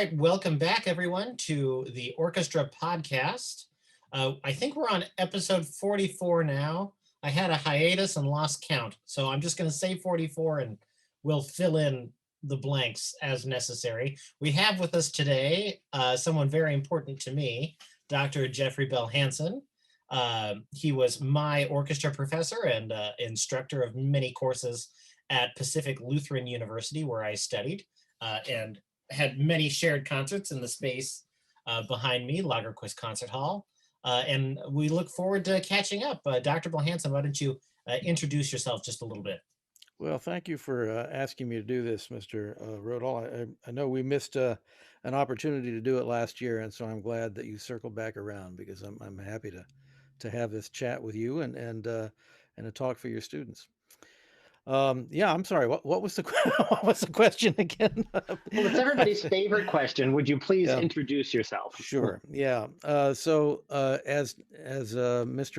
right, welcome back, everyone, to the Orchestra Podcast. I think we're on episode 44 now. I had a hiatus and lost count, so I'm just going to say 44 and we'll fill in the blanks as necessary. We have with us today someone very important to me, Dr. Jeffrey Bell-Hanson. He was my orchestra professor and instructor of many courses at Pacific Lutheran University, where I studied, and had many shared concerts in the space behind me, Lagerquist Concert Hall. And we look forward to catching up. Dr. Bell-Hanson, why don't you introduce yourself just a little bit? Well, thank you for asking me to do this, Mr. Rodall. I know we missed an opportunity to do it last year, and so I'm glad that you circled back around because I'm happy to have this chat with you and a talk for your students. Yeah, I'm sorry. What was the what was the question again? Well, it's everybody's favorite question. Would you please Yeah. introduce yourself? Sure. Yeah. As Mr.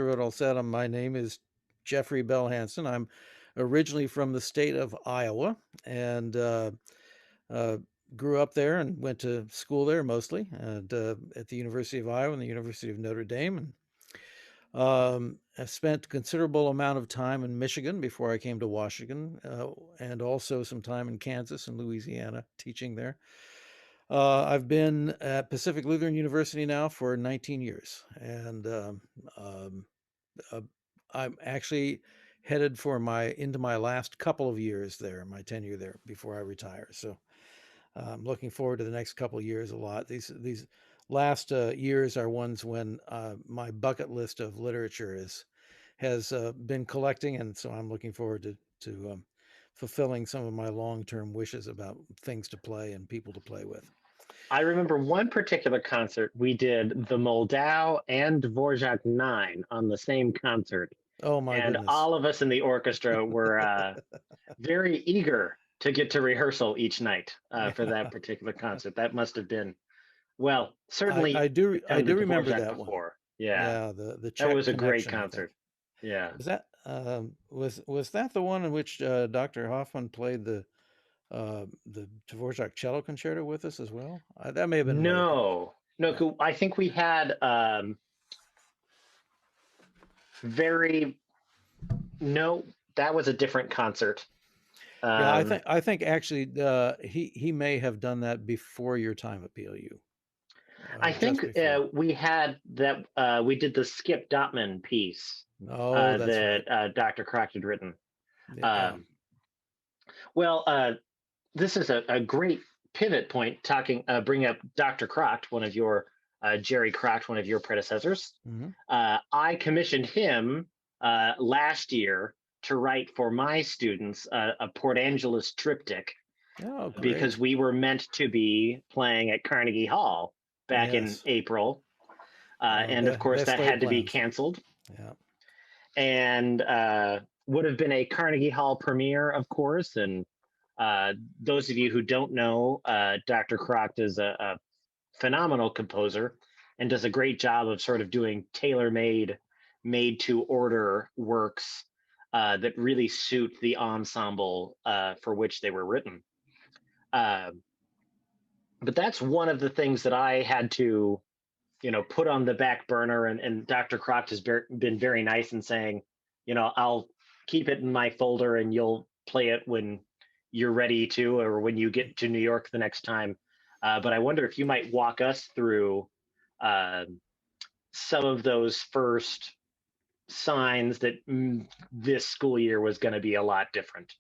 Rodall said, my name is Jeffrey Bell-Hanson. I'm originally from the state of Iowa and uh, grew up there and went to school there mostly at the University of Iowa and the University of Notre Dame. And I spent a considerable amount of time in Michigan before I came to Washington, and also some time in Kansas and Louisiana teaching there. I've been at Pacific Lutheran University now for 19 years, and uh, I'm actually headed for into my last couple of years there, my tenure there before I retire. So I'm looking forward to the next couple of years a lot. These last years are ones when my bucket list of literature has been collecting, and so I'm looking forward to fulfilling some of my long-term wishes about things to play and people to play with. I remember one particular concert. We did the Moldau and Dvorak 9 on the same concert. Oh my And goodness. all of us in the orchestra were very eager to get to rehearsal each night for that particular concert. That must have been, well, certainly I do done the remember Dvorak that one. before. Yeah, Yeah, the that Czech was a great connection, I think. concert. Yeah. Was that was that the one in which Dr. Hoffman played the Dvorak cello concerto with us as well? That may have been another concert. No, no, Yeah. I think we had very, no, that was a different concert. Yeah, Um, I think actually he may have done that before your time at PLU. I Just think before. we had that, we did the Skip Dotman piece Oh, that's right. that Dr. Croct had written. Yeah. Um, well, this is a great pivot point talking, bring up Dr. Croct, one of your, Jerry Croct, one of your predecessors. Hmm. I commissioned him last year to write for my students a Port Angeles triptych Oh, because great. we were meant to be playing at Carnegie Hall back in Yes. April. And of course, Best that laid had to be plans. canceled Yeah. and would have been a Carnegie Hall premiere, of course. And those of you who don't know, Dr. Croct is a phenomenal composer and does a great job of sort of doing tailor-made, made-to-order works that really suit the ensemble for which they were written. But that's one of the things that I had to, put on the back burner. And Dr. Croft has been very nice in saying, I'll keep it in my folder and you'll play it when you're ready to, or when you get to New York the next time. But I wonder if you might walk us through uh, some of those first signs that this school year was going to be a lot different.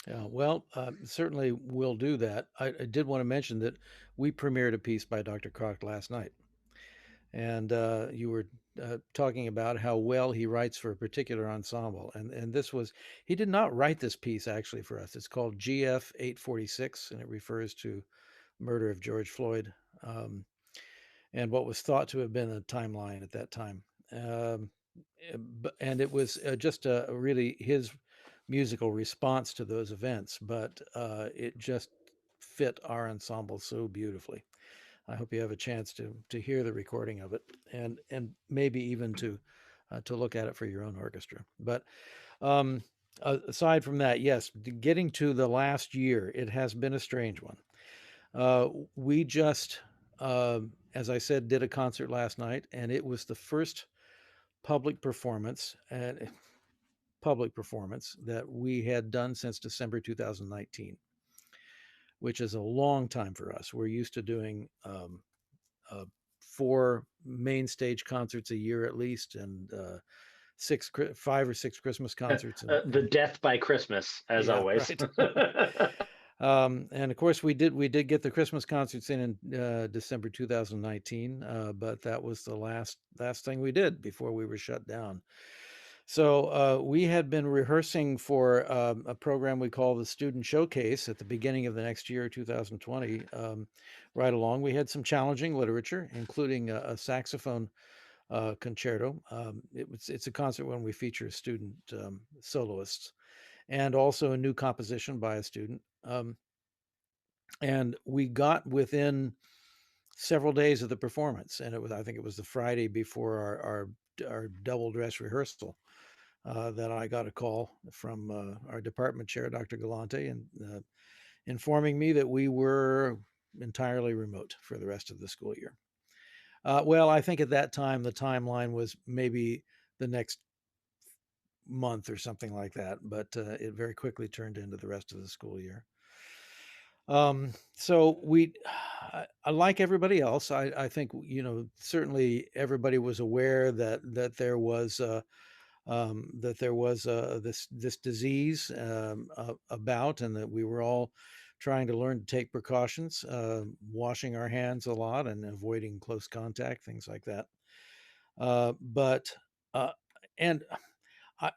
Yeah, well, certainly we'll do that. I did want to mention that we premiered a piece by Dr. Croft last night, and you were talking about how well he writes for a particular ensemble, and this was he did not write this piece actually for us. It's called GF 846, and it refers to murder of George Floyd, um, and what was thought to have been a timeline at that time. Um, and it was just really his musical response to those events, but it just fit our ensemble so beautifully. I hope you have a chance to hear the recording of it, and maybe even to look at it for your own orchestra. But um, aside from that, yes, getting to the last year, it has been a strange one. We just, as I said, did a concert last night, and it was the first public performance and public performance that we had done since December 2019, which is a long time for us. We're used to doing uh, 4 main stage concerts a year at least, and 5 or 6 Christmas concerts, The death by Christmas, as yeah, always. right. And of course, we did get the Christmas concerts in December 2019, but that was the last thing we did before we were shut down. So we had been rehearsing for a program we call the Student Showcase at the beginning of the next year, 2020. Right along, we had some challenging literature, including a saxophone concerto. It's a concert when we feature student soloists, and also a new composition by a student. And we got within several days of the performance, and I think it was the Friday before our double dress rehearsal, that I got a call from our department chair, Dr. Galante, and informing me that we were entirely remote for the rest of the school year. Well, I think at that time the timeline was maybe the next month or something like that, but it very quickly turned into the rest of the school year. So like everybody else, I think, certainly everybody was aware that there was this disease about, and that we were all trying to learn to take precautions, washing our hands a lot and avoiding close contact, things like that. But and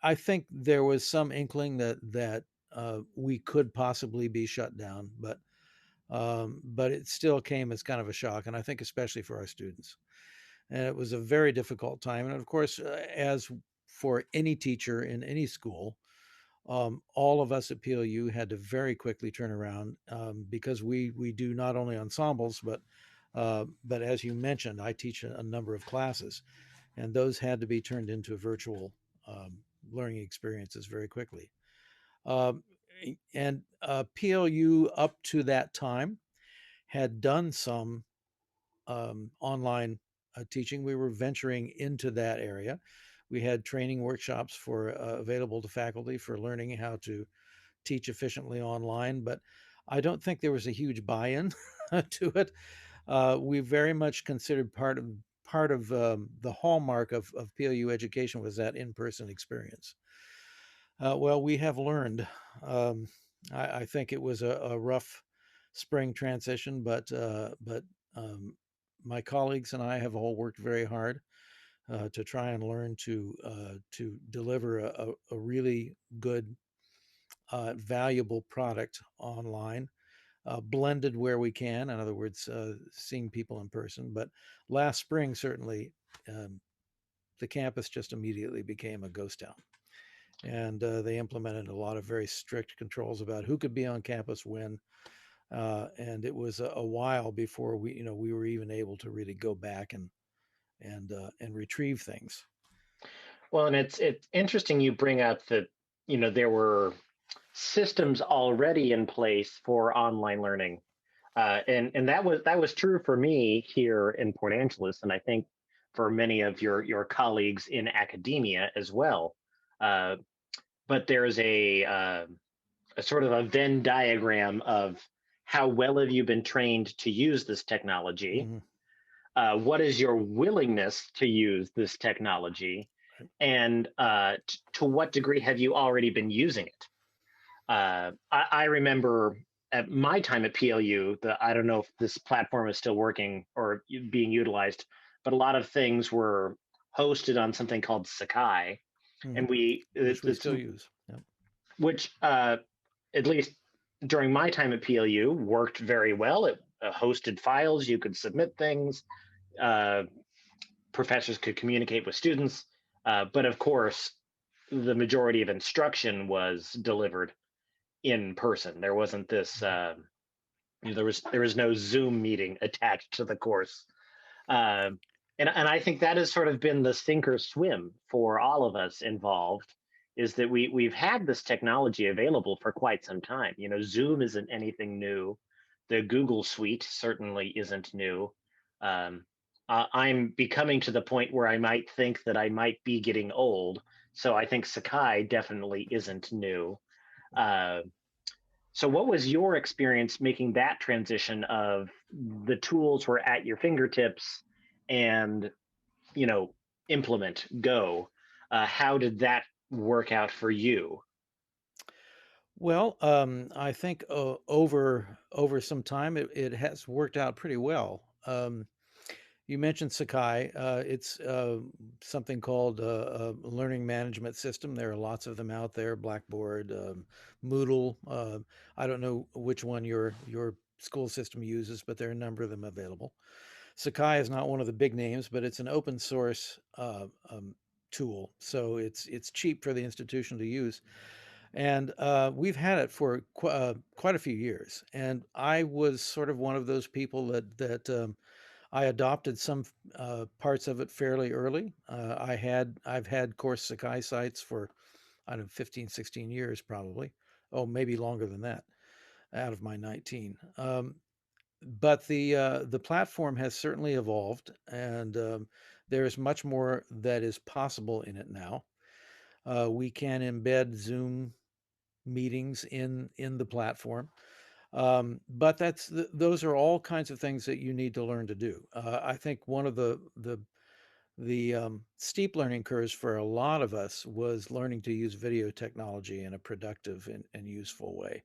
I think there was some inkling that we could possibly be shut down, but it still came as kind of a shock, and I think especially for our students. And it was a very difficult time. And of course, as for any teacher in any school, all of us at PLU had to very quickly turn around, because we do not only ensembles, but as you mentioned, I teach a number of classes, and those had to be turned into virtual learning experiences very quickly. Um, and PLU up to that time had done some online teaching. We were venturing into that area. We had training workshops for available to faculty for learning how to teach efficiently online, but I don't think there was a huge buy-in to it. We very much considered part of the hallmark of PLU education was that in-person experience. Well, we have learned. Um, I think it was a rough spring transition, but my colleagues and I have all worked very hard to try and learn to deliver a really good, valuable product online, blended where we can. In other words, seeing people in person. But last spring, certainly, the campus just immediately became a ghost town. And they implemented a lot of very strict controls about who could be on campus when. And it was a while before we were even able to really go back and retrieve things. Well, and it's interesting you bring up that, there were systems already in place for online learning. And that was true for me here in Port Angeles, and I think for many of your colleagues in academia as well. Uh, but there's a sort of a Venn diagram of how well have you been trained to use this technology? Mhm. What is your willingness to use this technology? And to what degree have you already been using it? I remember at my time at PLU, I don't know if this platform is still working or being utilized, but a lot of things were hosted on something called Sakai, and Mhm. Which we still use. Yep. which at least during my time at PLU worked very well. It hosted files, you could submit things, uh, professors could communicate with students, but of course, the majority of instruction was delivered in person. There wasn't this. There was no Zoom meeting attached to the course, and I think that has sort of been the sink or swim for all of us involved. Is that we've had this technology available for quite some time. Zoom isn't anything new. the Google suite certainly isn't new. Um, I'm becoming to the point where I might think that I might be getting old. So I think Sakai definitely isn't new. Uh, so what was your experience making that transition of the tools were at your fingertips and, you know, implement, go? How did that work out for you? Well, I think over some time it has worked out pretty well. You mentioned Sakai. It's something called a learning management system. There are lots of them out there. Blackboard, Moodle. I don't know which one your school system uses, but there are a number of them available. Sakai is not one of the big names, but it's an open source tool, so it's cheap for the institution to use. And we've had it for quite a few years. And I was sort of one of those people that I adopted some parts of it fairly early. I've had course Sakai sites for, I don't know, 15, 16 years probably. Oh, maybe longer than that out of my 19. But the platform has certainly evolved, and there's much more that is possible in it now. We can embed Zoom meetings in the platform. But those are all kinds of things that you need to learn to do. I think one of the steep learning curves for a lot of us was learning to use video technology in a productive and useful way.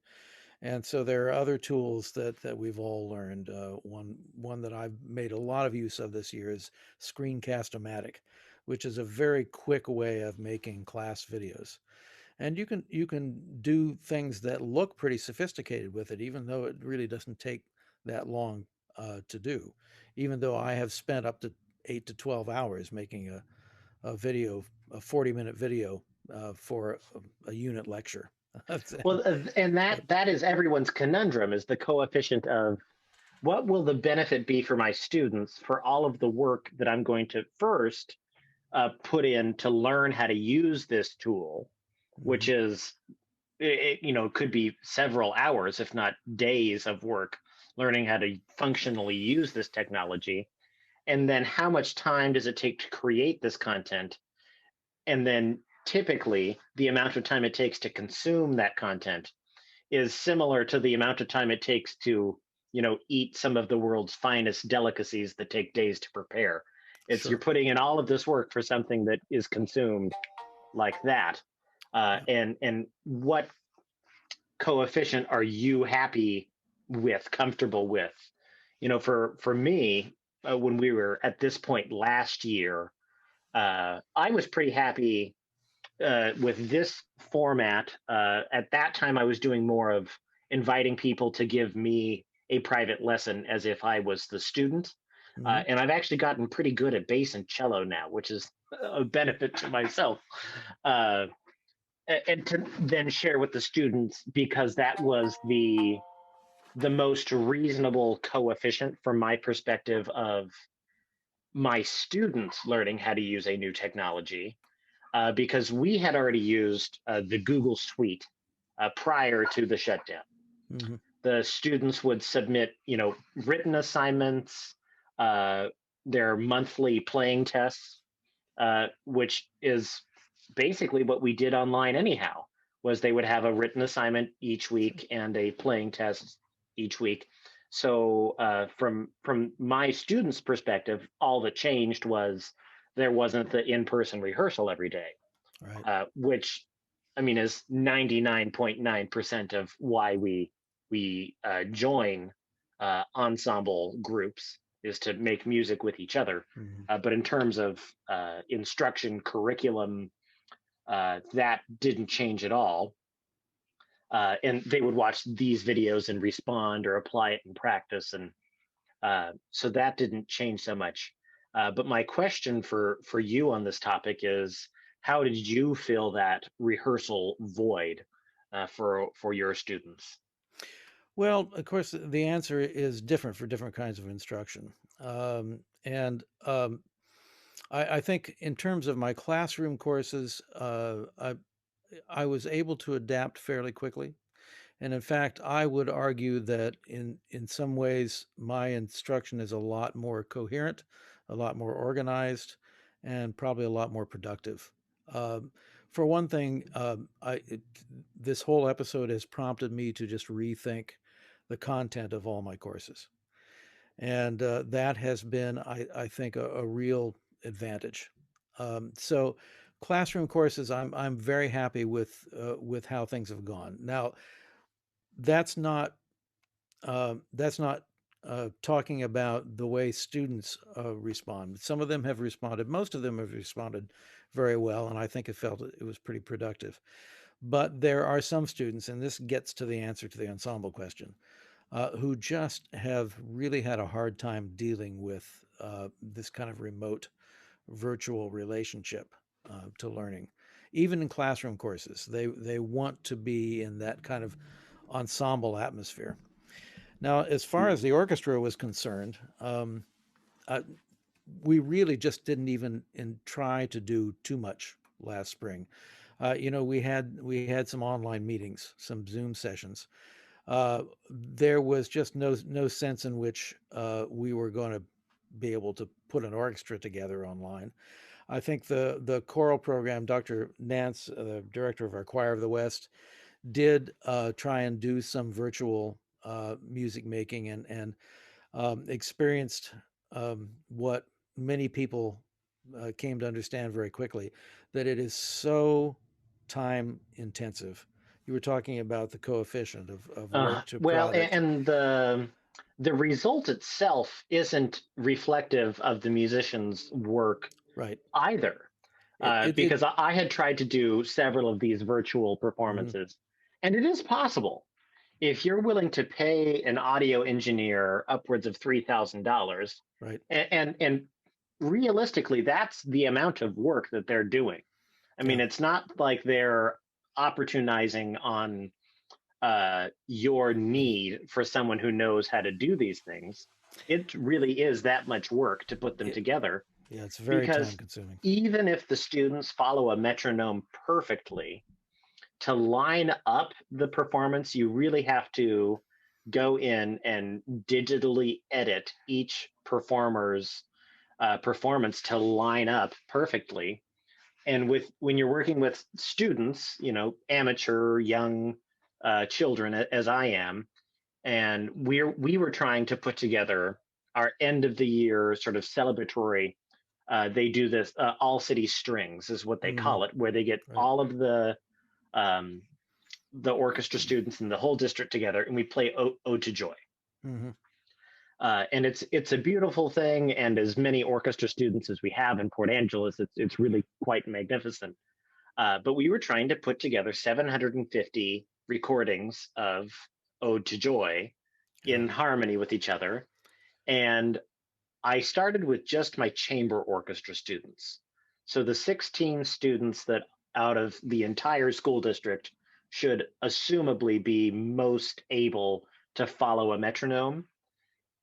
And so there are other tools that we've all learned. One that I've made a lot of use of this year is Screencast-O-Matic, which is a very quick way of making class videos. And you can do things that look pretty sophisticated with it, even though it really doesn't take that long to do. Even though I have spent up to 8 to 12 hours making a video, a 40-minute video for a unit lecture. Well, and But that is everyone's conundrum is the coefficient of what will the benefit be for my students for all of the work that I'm going to first put in to learn how to use this tool, which mhm, is, could be several hours, if not days of work learning how to functionally use this technology. And then how much time does it take to create this content? And then typically the amount of time it takes to consume that content is similar to the amount of time it takes to, eat some of the world's finest delicacies that take days to prepare. It's you're sure. putting in all of this work for something that is consumed like that. Yeah. And what coefficient are you happy with, comfortable with? For me, when we were at this point last year, I was pretty happy with this format. At that time, I was doing more of inviting people to give me a private lesson as if I was the student. Hmm. And I've actually gotten pretty good at bass and cello now, which is a benefit to myself. Uh, and to then share with the students because that was the most reasonable coefficient from my perspective of my students learning how to use a new technology because we had already used the Google Suite prior to the shutdown. Hmm. The students would submit, written assignments, uh, their monthly playing tests, which is basically what we did online anyhow. Was they would have a written assignment each Sure. week and a playing test each week. So from my students' perspective, all that changed was there wasn't the in-person rehearsal every day, Right. which I mean is 99.9% of why we join ensemble groups is to make music with each other. Hmm. But in terms of instruction curriculum, that didn't change at all. And they would watch these videos and respond or apply it in practice, and so that didn't change so much. But my question for you on this topic is, how did you fill that rehearsal void for your students? Well, of course, the answer is different for different kinds of instruction. And I think in terms of my classroom courses, I was able to adapt fairly quickly. And in fact, I would argue that in some ways, my instruction is a lot more coherent, a lot more organized, and probably a lot more productive. Um, for one thing, this whole episode has prompted me to just rethink the content of all my courses. And that has been, I think, a real advantage. So, classroom courses, I'm very happy with how things have gone. Now, that's not talking about the way students respond. Some of them have responded. Most of them have responded very well, and I think it felt it was pretty productive. But there are some students, and this gets to the answer to the ensemble question, who just have really had a hard time dealing with this kind of remote virtual relationship to learning. Even in classroom courses, they want to be in that kind of ensemble atmosphere. Now, as far as the orchestra was concerned, uh, we really just didn't even try to do too much last spring. We had some online meetings, some Zoom sessions. There was just no sense in which we were going to be able to put an orchestra together online. I think the choral program, Dr. Nance, the director of our Choir of the West, did try and do some virtual music making and experienced what many people came to understand very quickly, that it is so time intensive. You were talking about the coefficient of work to Well, product. and the result itself isn't reflective of the musician's work Right. either, It because I had tried to do several of these virtual mhm, performances, and it is possible if you're willing to pay an audio engineer upwards of $3,000, right. and realistically, that's the amount of work that they're doing. I Yeah. mean, it's not like they're opportunizing on your need for someone who knows how to do these things. It really is that much work to put them It, together, yeah. It's very time because consuming. even if the students follow a metronome perfectly, to line up the performance, you really have to go in and digitally edit each performer's performance to line up perfectly. And when you're working with students, amateur young children as I am, and we were trying to put together our end of the year sort of celebratory. They do this all city strings is what they Hmm. call it, where they get Right. all of um, the orchestra students in the whole district together, and we play Ode to Joy. Hmm. And it's a beautiful thing, and as many orchestra students as we have in Port Angeles, it's really quite magnificent. But we were trying to put together 750 recordings of Ode to Joy Yeah. in harmony with each other. And I started with just my chamber orchestra students. So the 16 students that out of the entire school district should assumably be most able to follow a metronome.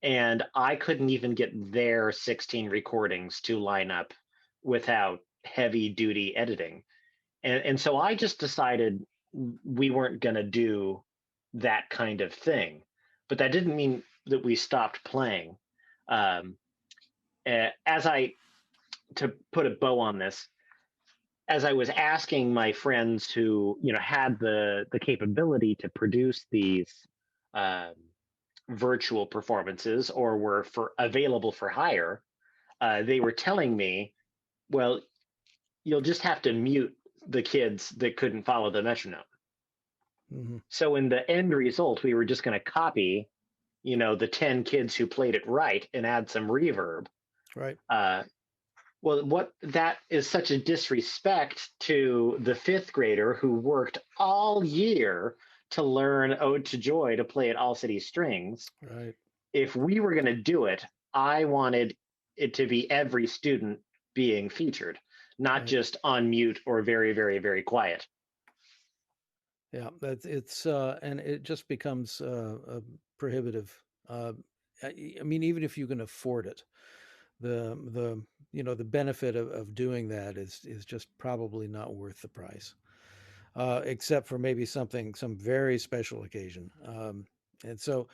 And I couldn't even get their 16 recordings to line up without heavy duty editing. And so I just decided we weren't going to do that kind of thing. But that didn't mean that we stopped playing. Um, as I, to put a bow on this, as I was asking my friends who, had the capability to produce these um, virtual performances or were available for hire, they were telling me, well, you'll just have to mute the kids that couldn't follow the metronome. Hmm. So in the end result, we were just going to copy, the 10 kids who played it right and add some reverb. Right. Uh, well, what that is such a disrespect to the fifth grader who worked all year to learn Ode to Joy to play at All City Strings. Right. If we were going to do it, I wanted it to be every student being featured, not Right. just on mute or very, very, very quiet. Yeah, it's and it just becomes prohibitive. Uh, I mean, even if you can afford it, the benefit of doing that is just probably not worth the price. except for maybe some very special occasion. And so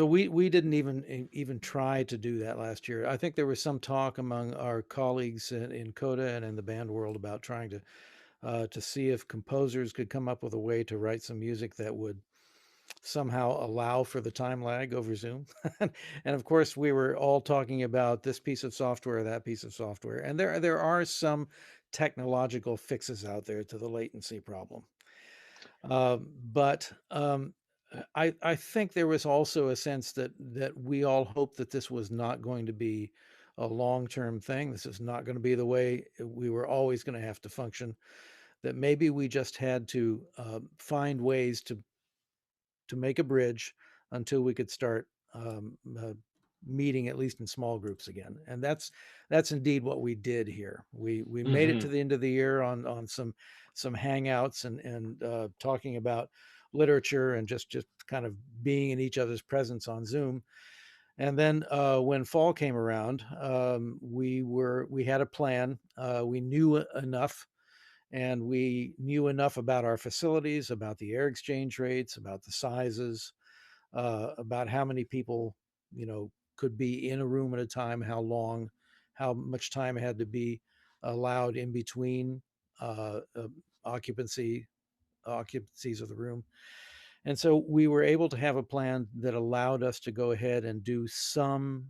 we didn't even try to do that last year. I think there was some talk among our colleagues in Coda and in the band world about trying to see if composers could come up with a way to write some music that would somehow allow for the time lag over Zoom. And of course, we were all talking about this piece of software, that piece of software, and there are some technological fixes out there to the latency problem. But I think there was also a sense that we all hoped that this was not going to be a long-term thing. This is not going to be the way we were always going to have to function. That maybe we just had to find ways to make a bridge until we could start meeting at least in small groups again. And that's indeed what we did here. We made it to Hmm. the end of the year on some hangouts and talking about literature and just kind of being in each other's presence on Zoom. And then when fall came around, we had a plan. We knew enough, and we knew enough about our facilities, about the air exchange rates, about the sizes, about how many people, could be in a room at a time, how long, how much time had to be allowed in between uh, uh, occupancy occupancies of the room. And so we were able to have a plan that allowed us to go ahead and do some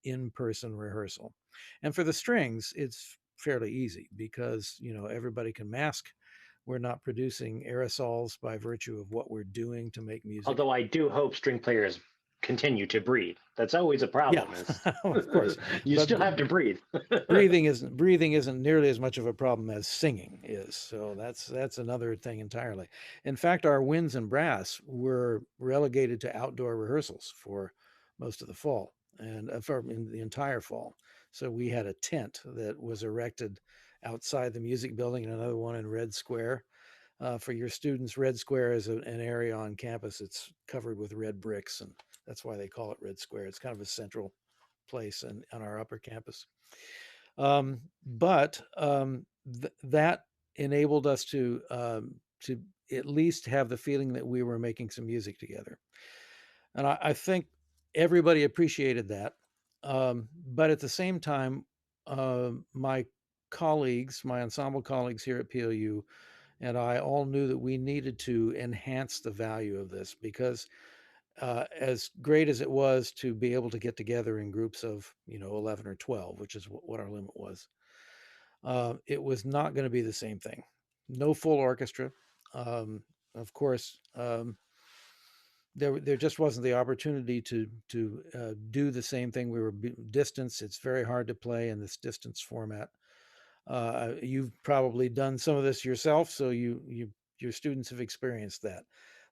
in-person rehearsal. And for the strings, it's fairly easy because, everybody can mask. We're not producing aerosols by virtue of what we're doing to make music. Although I do hope string players continue to breathe. That's always a Yeah, problem. Is of course. you But still have to breathe. breathing isn't nearly as much of a problem as singing is. So that's another thing entirely. In fact, our winds and brass were relegated to outdoor rehearsals for most of the fall and for in the entire fall. So we had a tent that was erected outside the music building and another one in Red Square. For your students, Red Square is an area on campus. It's covered with red bricks, and that's why they call it Red Square. It's kind of a central place on our upper campus. But that enabled us to at least have the feeling that we were making some music together, and I think everybody appreciated that. But at the same time, my colleagues, my ensemble colleagues here at PLU, and I all knew that we needed to enhance the value of this because as great as it was to be able to get together in groups of 11 or 12, which is what our limit was, it was not going to be the same thing. No full orchestra. um, of course, there just wasn't the opportunity to do the same thing. We were distance. It's very hard to play in this distance format. You've probably done some of this yourself, so your students have experienced that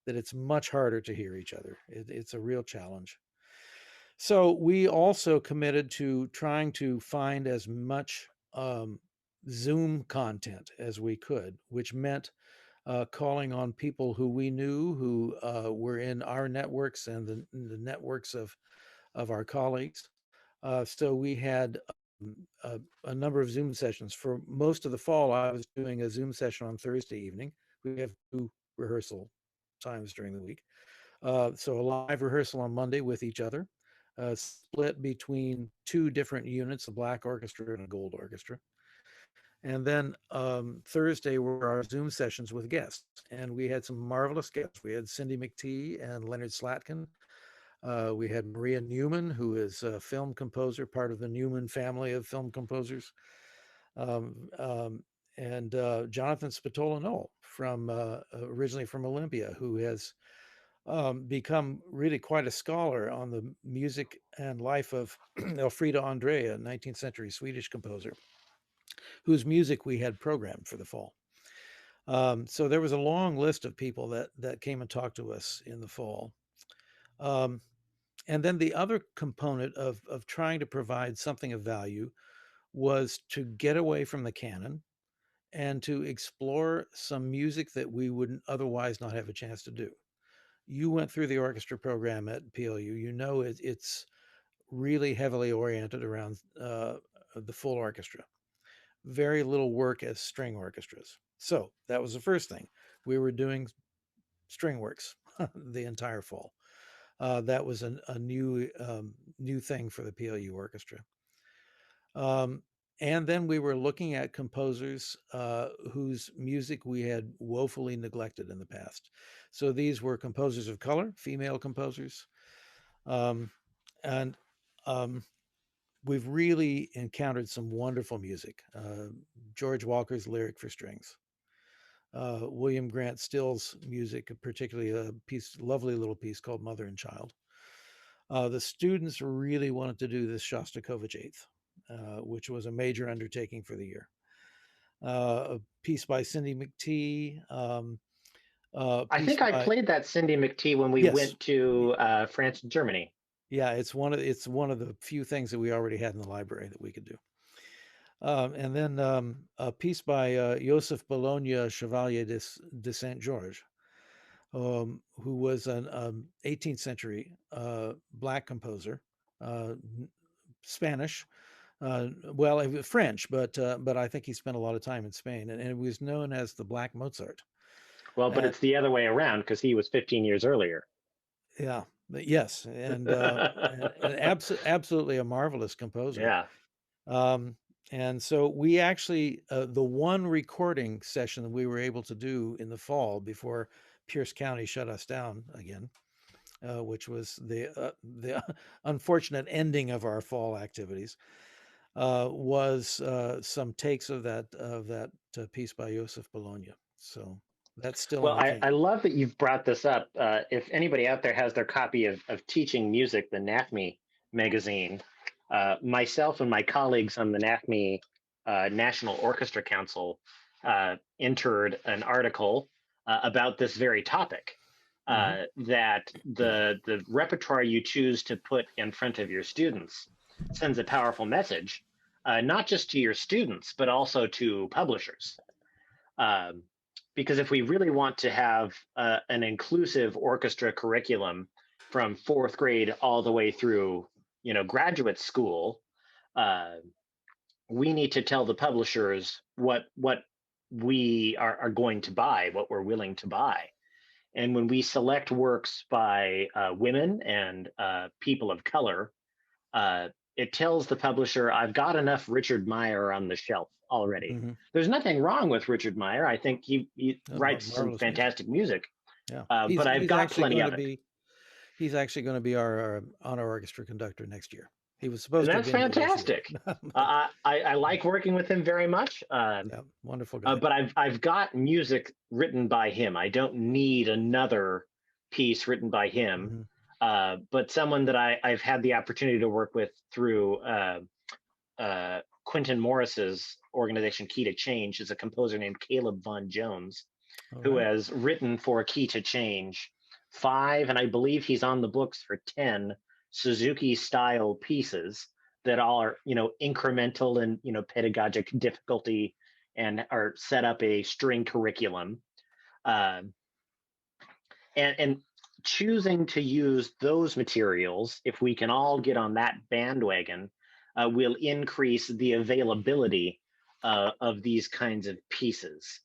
it's much harder to hear each other. It's a real challenge. So we also committed to trying to find as much Zoom content as we could, which meant calling on people who we knew who were in our networks and the networks of our colleagues. So we had a number of Zoom sessions. For most of the fall, I was doing a Zoom session on Thursday evening. We have two rehearsal times during the week. So a live rehearsal on Monday with each other, split between two different units, a black orchestra and a gold orchestra. And then Thursday were our Zoom sessions with guests. And we had some marvelous guests. We had Cindy McTee and Leonard Slatkin. We had Maria Newman, who is a film composer, part of the Newman family of film composers. Um, um, and Jonathan Spatola-Knoll, from originally from Olympia, who has become really quite a scholar on the music and life of Elfrida Andre, a 19th century Swedish composer, whose music we had programmed for the fall. So there was a long list of people that came and talked to us in the fall. Um, and then the other component of trying to provide something of value was to get away from the canon and to explore some music that we would otherwise not have a chance to do. You went through the orchestra program at PLU. It's really heavily oriented around the full orchestra. Very little work as string orchestras. So that was the first thing. we were doing string works the entire fall. That was a new thing for the PLU orchestra. Um, and then we were looking at composers whose music we had woefully neglected in the past. So these were composers of color, female composers. Um, and um, we've really encountered some wonderful music. George Walker's Lyric for Strings. William Grant Still's music, particularly a piece, lovely little piece called Mother and Child. The students really wanted to do this Shostakovich Eighth, which was a major undertaking for the year. A piece by Cindy McTee. I think I played that Cindy McTee when we Yes, went to France and Germany. yeah, it's one of the few things that we already had in the library that we could do. And then a piece by Joseph Bologna Chevalier de Saint George, who was an 18th century black composer, Spanish, well, French, but I think he spent a lot of time in Spain, and it was known as the Black Mozart. Well, but it's the other way around because he was 15 years earlier. Yeah, yes, and absolutely a marvelous composer. Yeah. And so we actually, the one recording session that we were able to do in the fall before Pierce County shut us down again, which was the unfortunate ending of our fall activities, was some takes of that piece by Joseph Bologna. So that's still Well, in the I love that you've brought this up. If anybody out there has their copy of Teaching Music, the NAFME magazine, myself and my colleagues on the NAFME National Orchestra Council entered an article about this very topic. That the repertoire you choose to put in front of your students sends a powerful message, not just to your students, but also to publishers. Because if we really want to have an inclusive orchestra curriculum from fourth grade all the way through, graduate school, we need to tell the publishers what we are going to buy, what we're willing to buy. And when we select works by women and people of color, it tells the publisher, I've got enough Richard Meyer on the shelf already. There's nothing wrong with Richard Meyer. I think he writes some fantastic music. Yeah, but I've got plenty of it. He's actually going to be our honor orchestra conductor next year. He was supposed and to. That's fantastic. I like working with him very much. Yeah, wonderful guy. But I've got music written by him. I don't need another piece written by him. But someone that I've had the opportunity to work with through Quentin Morris's organization Key to Change is a composer named Caleb Von Jones, who has written for Key to Change 5, and I believe he's on the books for 10 Suzuki style pieces that all are, incremental and, pedagogic difficulty and are set up a string curriculum. And choosing to use those materials, if we can all get on that bandwagon, will increase the availability of these kinds of pieces.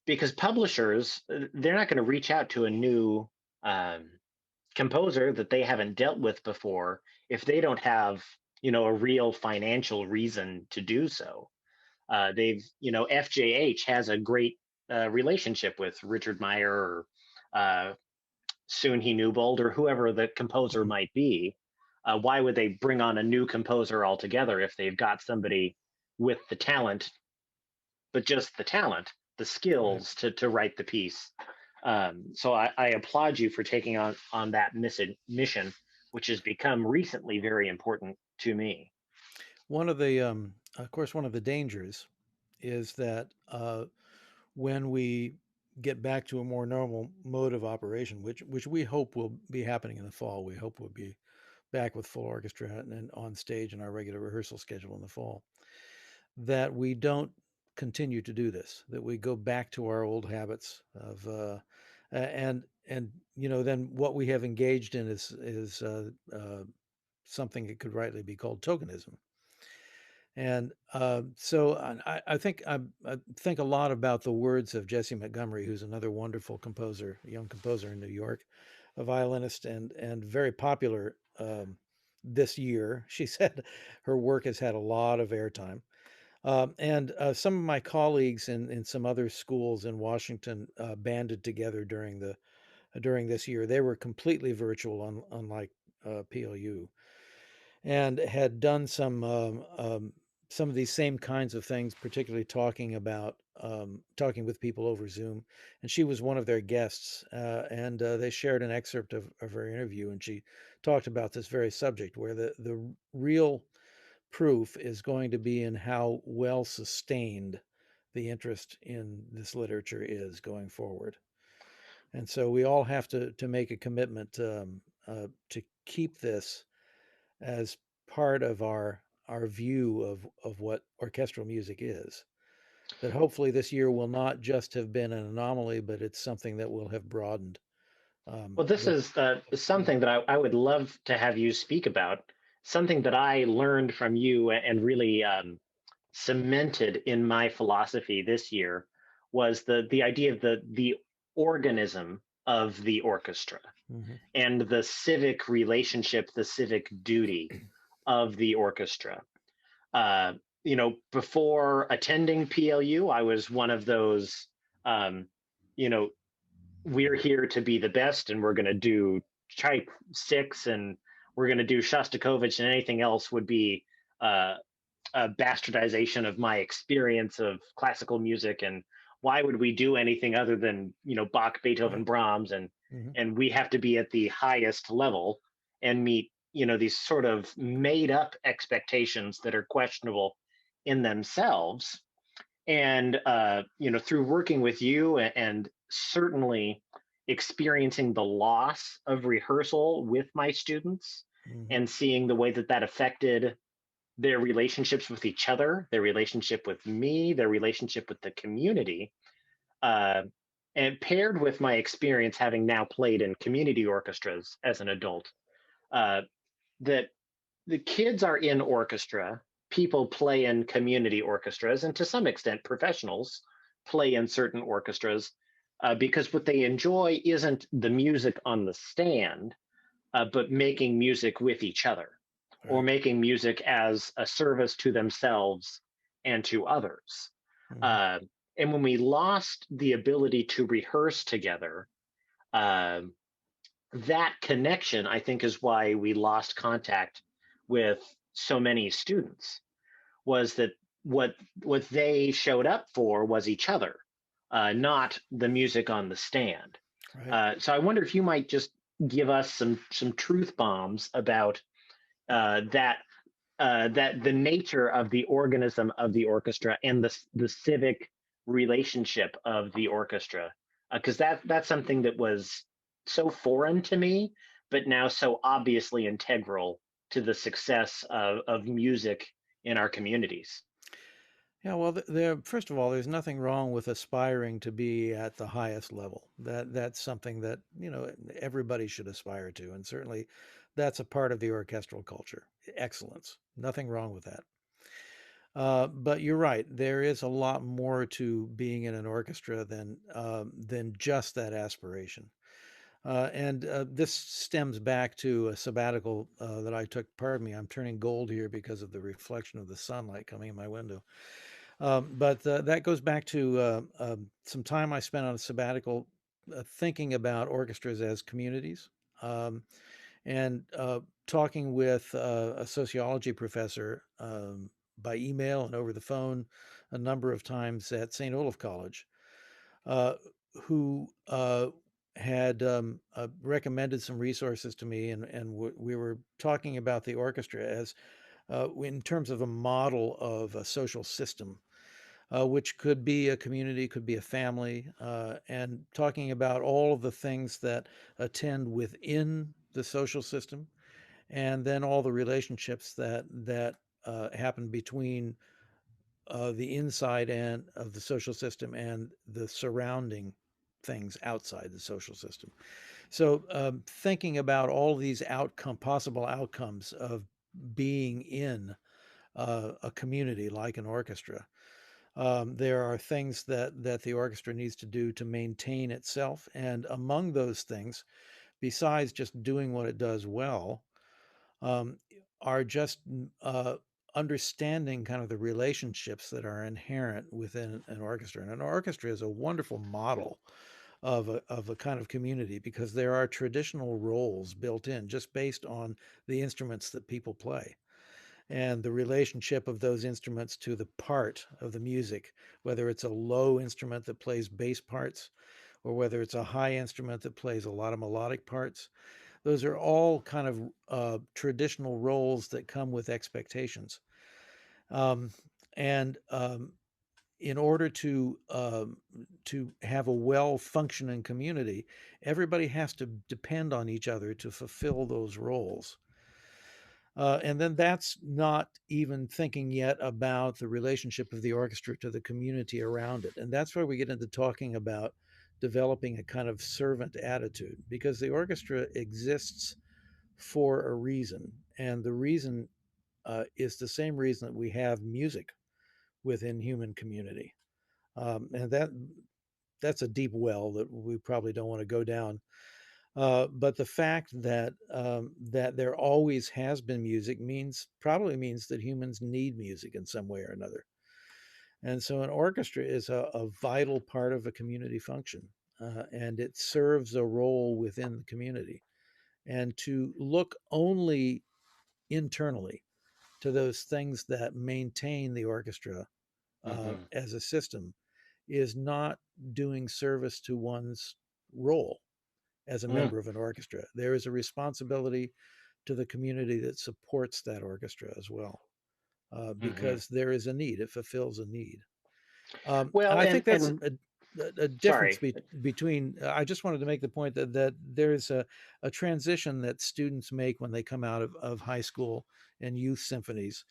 Because publishers, they're not going to reach out to a new composer that they haven't dealt with before if they don't have, a real financial reason to do so. FJH has a great relationship with Richard Meyer or Soon-He Newbold or whoever the composer might be. Why would they bring on a new composer altogether if they've got somebody with the talent, but just the talent, the skills to write the piece? So I applaud you for taking on that mission, which has become recently very important to me. One of the dangers is that when we get back to a more normal mode of operation, which we hope will be happening in the fall. We hope we'll be back with full orchestra and on stage in our regular rehearsal schedule in the fall. That we don't continue to do this. That we go back to our old habits of and then what we have engaged in is something that could rightly be called tokenism. And I think a lot about the words of Jessie Montgomery, who's another wonderful composer, a young composer in New York, a violinist and very popular this year. She said her work has had a lot of airtime. And some of my colleagues in some other schools in Washington banded together during this year. They were completely virtual, unlike PLU, and had done some of these same kinds of things, particularly talking with people over Zoom. And she was one of their guests, and they shared an excerpt of her interview, and she talked about this very subject, where the real proof is going to be in how well sustained the interest in this literature is going forward. And so we all have to make a commitment to keep this as part of our view of what orchestral music is. That hopefully this year will not just have been an anomaly, but it's something that will have broadened. Well, this The, is something that I would love to have you speak about. Something that I learned from you and really cemented in my philosophy this year was the idea of the organism of the orchestra Mhm. and the civic relationship, the civic duty of the orchestra. Uh, Before attending PLU, I was one of those, um, you know, we're here to be the best and we're going to do type six and we're going to do Shostakovich, and anything else would be uh, a bastardization of my experience of classical music. And why would we do anything other than Bach, Beethoven, Right. Brahms, and Mhm. and we have to be at the highest level and meet these sort of made up expectations that are questionable in themselves. And through working with you and certainly experiencing the loss of rehearsal with my students Mhm. and seeing the way that that affected their relationships with each other, their relationship with me, their relationship with the community, uh, and paired with my experience having now played in community orchestras as an adult, uh, that the kids are in orchestra, people play in community orchestras, and to some extent, professionals play in certain orchestras because what they enjoy isn't the music on the stand, but making music with each other or Right. making music as a service to themselves and to others. Mhm. Uh, and when we lost the ability to rehearse together, uh, that connection, I think, is why we lost contact with so many students. Was that what what they showed up for was each other, not the music on the stand. Right. So I wonder if you might just give us some truth bombs about that that the nature of the organism of the orchestra and the civic relationship of the orchestra, because that's something that was so foreign to me, but now so obviously integral to the success of music in our communities. Yeah, well, first of all, there's nothing wrong with aspiring to be at the highest level. That's something that, everybody should aspire to, and certainly that's a part of the orchestral culture. Excellence. Nothing wrong with that. But you're right. There is a lot more to being in an orchestra than just that aspiration. And this stems back to a sabbatical that I took. Pardon me, I'm turning gold here because of the reflection of the sunlight coming in my window. But that goes back to some time I spent on a sabbatical thinking about orchestras as communities, um, and talking with a sociology professor by email and over the phone a number of times at St. Olaf College, uh, who had recommended some resources to me, and we were talking about the orchestra as in terms of a model of a social system, which could be a community, could be a family, and talking about all of the things that attend within the social system, and then all the relationships that happen between the inside and of the social system and the surrounding things outside the social system. So, thinking about all these possible outcomes of being in a community like an orchestra. There are things that the orchestra needs to do to maintain itself, and among those things, besides just doing what it does well, um, are just understanding kind of the relationships that are inherent within an orchestra. And an orchestra is a wonderful model of a kind of community because there are traditional roles built in just based on the instruments that people play and the relationship of those instruments to the part of the music, whether it's a low instrument that plays bass parts or whether it's a high instrument that plays a lot of melodic parts. Those are all kind of traditional roles that come with expectations. Um, and in order to have a well functioning community, everybody has to depend on each other to fulfill those roles. And then that's not even thinking yet about the relationship of the orchestra to the community around it. And that's where we get into talking about developing a kind of servant attitude, because the orchestra exists for a reason. And the reason is the same reason that we have music within human community. And that's a deep well that we probably don't want to go down. But the fact that there always has been music probably means that humans need music in some way or another. And so an orchestra is a vital part of a community function, and it serves a role within the community. And to look only internally to those things that maintain the orchestra Mm-hmm. as a system is not doing service to one's role as a Mm, member of an orchestra. There is a responsibility to the community that supports that orchestra as well, mm-hmm. because there is a need. It fulfills a need. And Well, I and think that's and a difference sorry. between. I just wanted to make the point that there's a transition that students make when they come out of high school and youth symphonies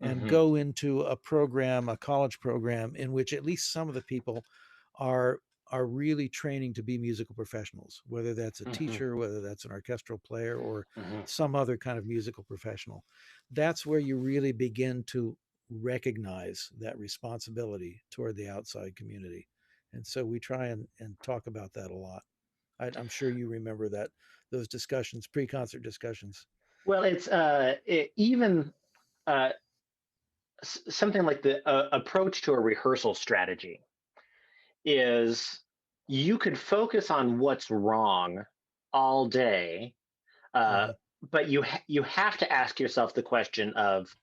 and Mm-hmm. go into a program, a college program, in which at least some of the people are are really training to be musical professionals, whether that's a Mm-hmm. teacher, whether that's an orchestral player, or Mm-hmm. some other kind of musical professional. That's where you really begin to recognize that responsibility toward the outside community. And so we try and talk about that a lot. I'm sure you remember that those discussions, pre-concert discussions. Well, it's even uh, something like the approach to a rehearsal strategy is you could focus on what's wrong all day, uh, Hmm. but you have to ask yourself the question of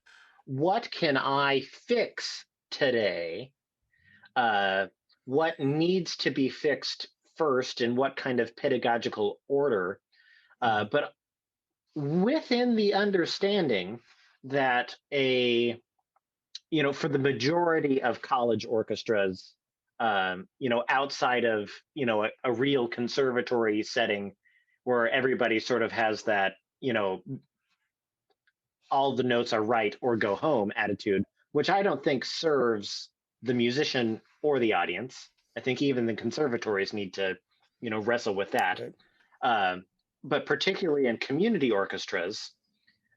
what can I fix today? Uh, what needs to be fixed first, in what kind of pedagogical order? Hmm. But within the understanding that for the majority of college orchestras, outside of, a real conservatory setting where everybody sort of has that, all the notes are right or go home attitude, which I don't think serves the musician or the audience. I think even the conservatories need to, wrestle with that. Right. Um, but particularly in community orchestras,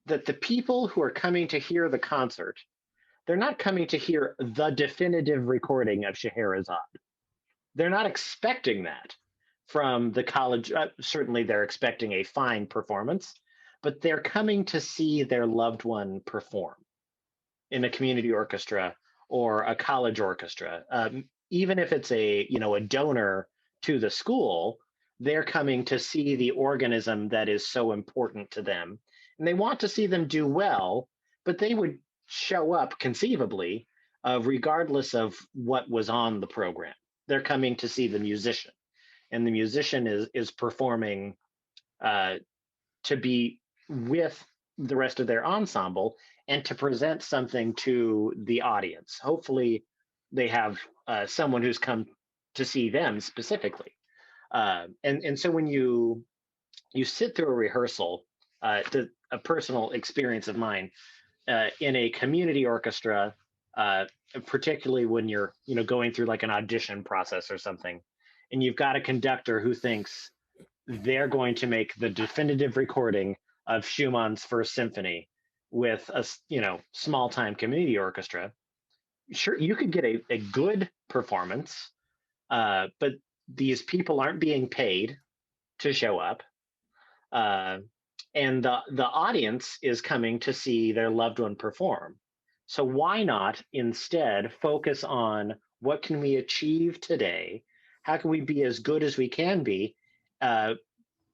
that the people who are coming to hear the concert, they're not coming to hear the definitive recording of Scheherazade. They're not expecting that from the college. Certainly, they're expecting a fine performance, but they're coming to see their loved one perform in a community orchestra or a college orchestra. Even if it's a donor to the school, they're coming to see the organism that is so important to them, and they want to see them do well. But they would show up conceivably, regardless of what was on the program. They're coming to see the musician, and the musician is performing uh, to be with the rest of their ensemble and to present something to the audience. Hopefully, they have someone who's come to see them specifically. And so when you sit through a rehearsal, a personal experience of mine in a community orchestra, uh, particularly when you're going through like an audition process or something, and you've got a conductor who thinks they're going to make the definitive recording of Schumann's First Symphony, with a small time community orchestra, sure, you could get a good performance, but these people aren't being paid to show up, uh, and the audience is coming to see their loved one perform. So why not instead focus on what can we achieve today? How can we be as good as we can be? Uh,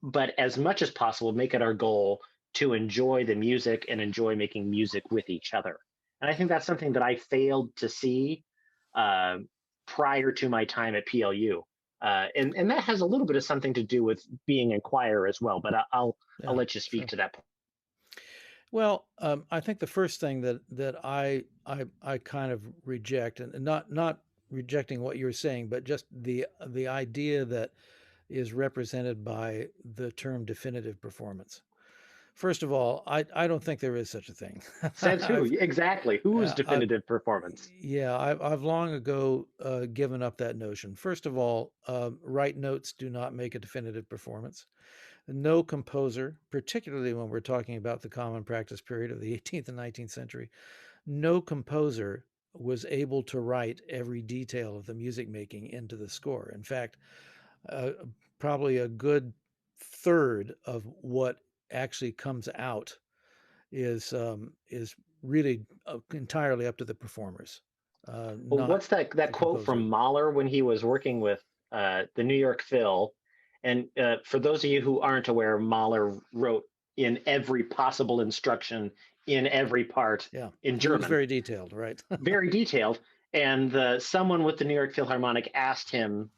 but as much as possible, make it our goal to enjoy the music and enjoy making music with each other. And I think that's something that I failed to see uh, prior to my time at PLU. And that has a little bit of something to do with being a choir as well. But I'll Yeah, let you speak sure. to that point. Well, I think the first thing that I kind of reject, and not rejecting what you're saying, but just the idea that is represented by the term definitive performance. First of all, I don't think there is such a thing. Says who? I've Exactly. Whose I definitive performance? Yeah, I've long ago given up that notion. First of all, right notes do not make a definitive performance. No composer, particularly when we're talking about the common practice period of the 18th and 19th century, no composer was able to write every detail of the music making into the score. In fact, uh, probably a good third of what actually comes out is really entirely up to the performers, Well, not what's that the quote composer. from Mahler when he was working with the New York Phil? And for those of you who aren't aware, Mahler wrote in every possible instruction in every part Yeah, in he was German, very detailed, right? very detailed. And someone with the New York Philharmonic asked him,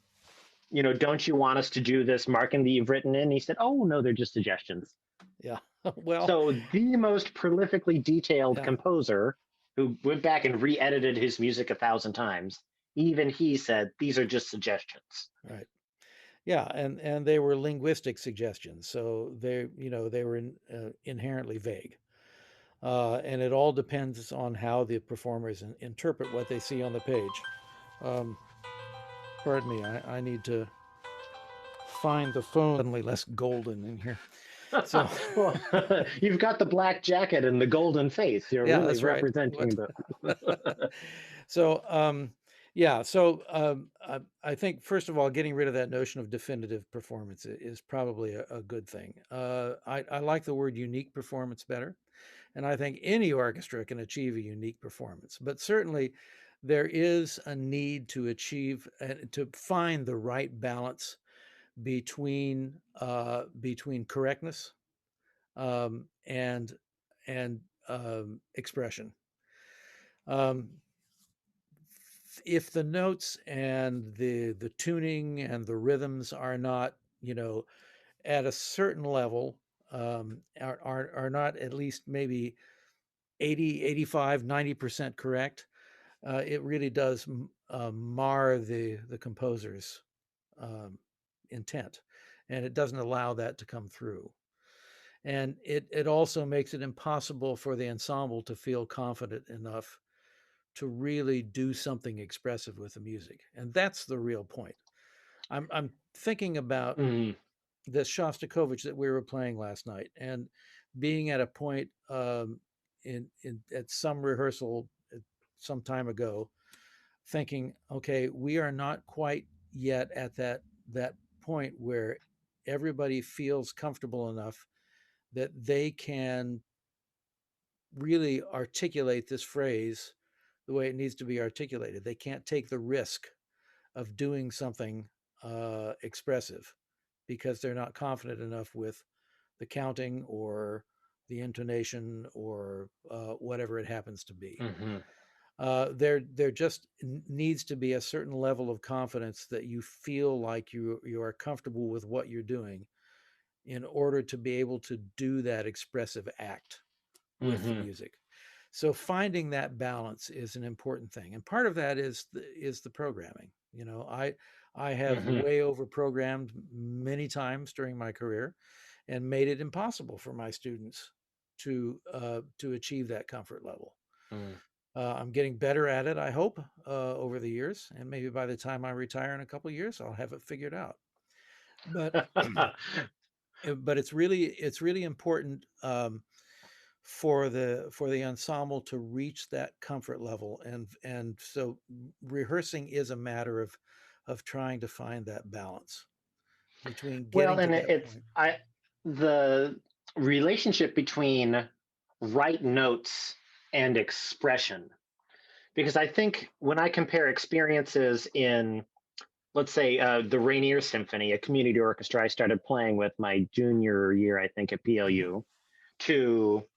don't you want us to do this marking that you've written in? He said, oh, no, they're just suggestions. Yeah. Well, So the most prolifically detailed yeah, composer who went back and re-edited his music 1,000 times, even he said these are just suggestions. right. Yeah, and they were linguistic suggestions, so they were inherently vague, and it all depends on how the performers interpret what they see on the page. Um, Pardon me, I need to find the phone. Suddenly less golden in here. So Well, you've got the black jacket and the golden face. You're yeah, really that's right. representing What? the. So yeah, so I think first of all, getting rid of that notion of definitive performance is probably a good thing. I like the word unique performance better, and I think any orchestra can achieve a unique performance. But certainly, there is a need to achieve and to find the right balance between correctness and expression. Um, if the notes and the tuning and the rhythms are not, at a certain level, are not at least maybe 80, 85, 90% correct, it really does mar the composer's um, intent, and it doesn't allow that to come through. And it also makes it impossible for the ensemble to feel confident enough to really do something expressive with the music. And that's the real point. I'm thinking about Mm, this Shostakovich that we were playing last night, and being at a point in at some rehearsal some time ago, thinking, okay, we are not quite yet at that point where everybody feels comfortable enough that they can really articulate this phrase the way it needs to be articulated. They can't take the risk of doing something expressive because they're not confident enough with the counting or the intonation or whatever it happens to be. mhm, There just needs to be a certain level of confidence that you feel like you are comfortable with what you're doing in order to be able to do that expressive act with the mhm, music. So finding that balance is an important thing, and part of that is the programming. I have mhm. way over programmed many times during my career, and made it impossible for my students to achieve that comfort level. Mm. I'm getting better at it, I hope, over the years, and maybe by the time I retire in a couple of years, I'll have it figured out. But but it's really important for the ensemble to reach that comfort level, and so rehearsing is a matter of trying to find that balance between Well, getting to and that it's point. the relationship between right notes and expression, because I think when I compare experiences in, let's say, the Rainier Symphony, a community orchestra I started playing with my junior year, I think, at Mhm. PLU, to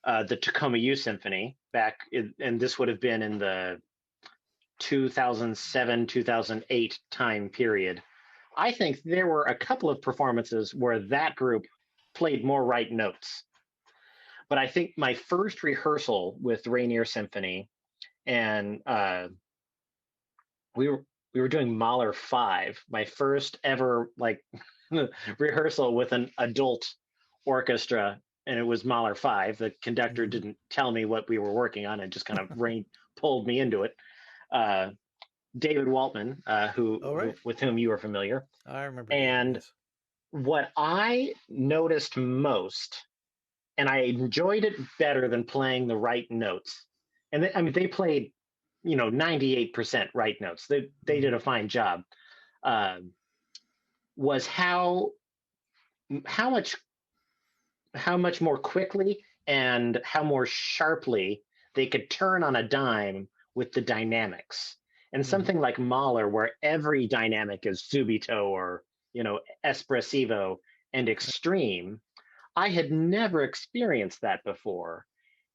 the Tacoma U Symphony and this would have been in the 2007 2008 time period. I think there were a couple of performances where that group played more right notes. But I think my first rehearsal with Rainier Symphony, and we were we were doing Mahler 5, my first ever like rehearsal with an adult orchestra, and it was Mahler 5. The conductor Mhm. didn't tell me what we were working on and just kind of pulled me into it. Uh, David Waltman, All right. with whom you are familiar, I remember David, and yes. what I noticed most, and I enjoyed it better than playing the right notes. And I mean, they played, 98% right notes. They did Mhm. a fine job. Um, was how much how much more quickly and how more sharply they could turn on a dime with the dynamics. And Mhm. something like Mahler, where every dynamic is subito or espressivo and extreme, I had never experienced that before.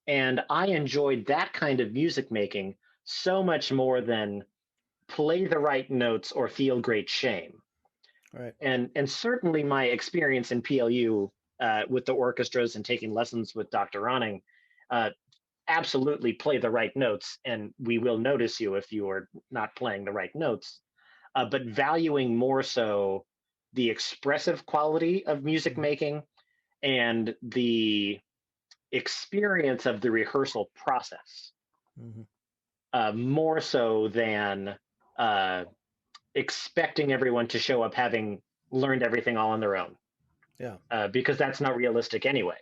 And I enjoyed that kind of music making so much more than play the right notes or feel great shame. Right. And certainly my experience in PLU with the orchestras and taking lessons with Dr. Ronning, uh, absolutely play the right notes, and we will notice you if you are not playing the right notes. But valuing more so the expressive quality of music Mhm. making and the experience of the rehearsal process, Mhm. more so than uh, expecting everyone to show up having learned everything all on their own, Yeah. because that's not realistic anyway.